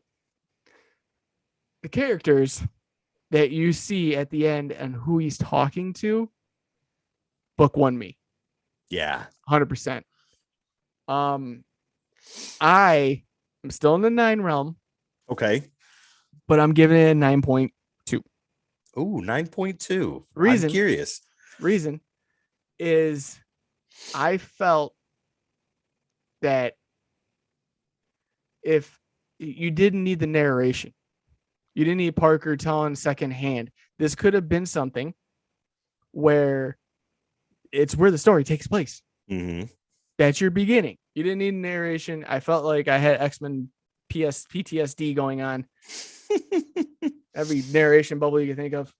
characters that you see at the end and who he's talking to, book won me. Yeah. 100%. I am still in the 9 realm. Okay. But I'm giving it a 9.2. Ooh, 9.2. I'm curious. Reason is I felt that if you didn't need the narration, you didn't need Parker telling secondhand. This could have been something where it's where the story takes place. That's your beginning. You didn't need narration. I felt like I had X-Men PTSD going on. Every narration bubble you can think of.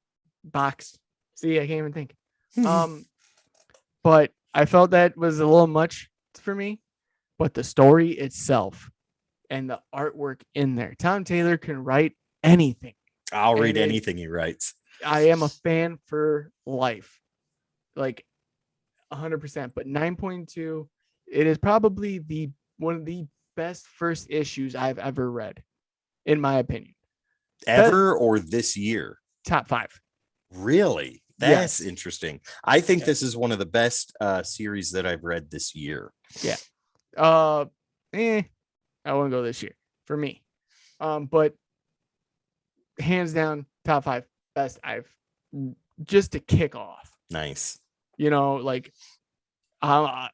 Box. See, I can't even think. But I felt that was a little much for me. But the story itself and the artwork in there. Tom Taylor can write anything. I'll read anything he writes. I am a fan for life. Like 100%. But 9.2, it is probably one of the best first issues I've ever read, in my opinion. Ever or this year? Top 5. Really? That's interesting. I think this is one of the best series that I've read this year. Yeah. I wouldn't go this year for me. But hands down, top 5 best I've just to kick off. Nice. You know, like I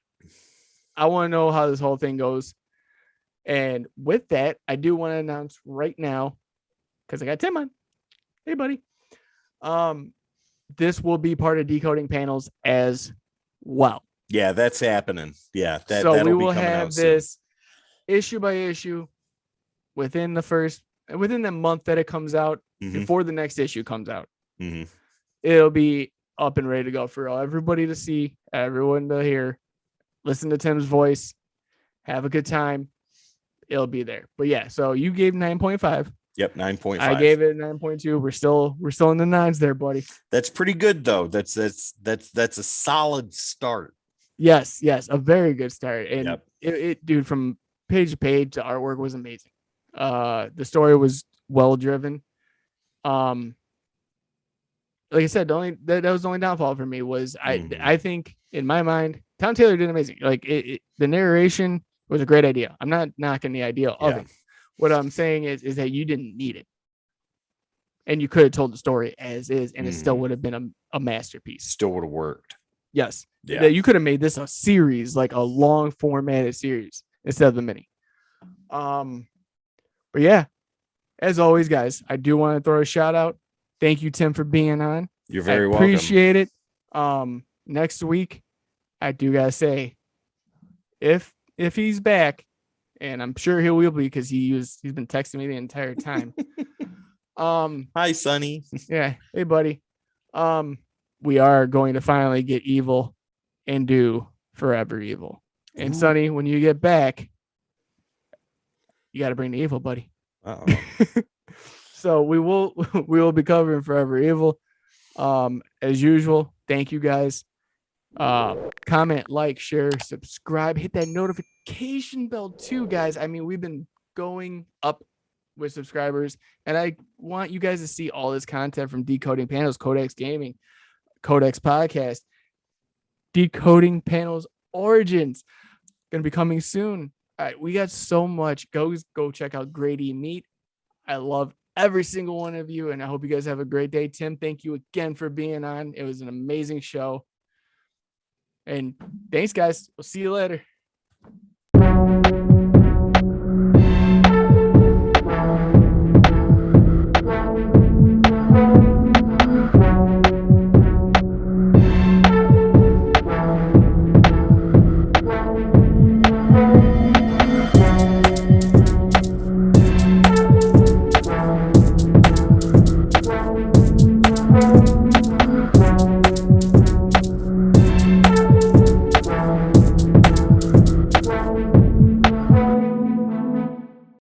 want to know how this whole thing goes. And with that, I do want to announce right now, because I got Tim on. Hey, buddy. This will be part of Decoding panels as well. Yeah, that's happening. Yeah, So we that'll be will coming have out soon. this issue by issue within the month that it comes out, before the next issue comes out. It'll be up and ready to go for everybody to see, everyone to hear, listen to Tim's voice, have a good time. It'll be there. But yeah, so you gave 9.5. Yep, 9.5. I gave it 9.2. We're still in the nines there, buddy. That's pretty good though. That's a solid start. Yes, a very good start. And Yep. it dude, from page to page, the artwork was amazing. The story was well driven. Like I said, that was the only downfall for me was I think in my mind, Tom Taylor did amazing. Like the narration was a great idea. I'm not knocking the idea of it. What I'm saying is that you didn't need it, and you could have told the story as is, and it still would have been a masterpiece. Still would have worked. Yes. Yeah. You could have made this a series, like a long formatted series instead of the mini. But yeah, as always, guys, I do want to throw a shout out. Thank you, Tim, for being on. You're very welcome. Appreciate it. Next week, I do gotta say, if he's back, and I'm sure he will be because he's been texting me the entire time. Hi, Sonny. Yeah. Hey, buddy. We are going to finally get Evil and do Forever Evil. And Ooh. Sonny, when you get back, you got to bring the Evil, buddy. So we will be covering Forever Evil. As usual, thank you guys. Comment, like, share, subscribe, hit that notification bell too, guys. I mean, we've been going up with subscribers, and I want you guys to see all this content from Decoding Panels, Codex Gaming, Codex Podcast, Decoding Panels Origins, gonna be coming soon. All right, we got so much. Go check out Grady Meat. I love every single one of you, and I hope you guys have a great day. Tim, thank you again for being on. It was an amazing show. And thanks, guys. We'll see you later.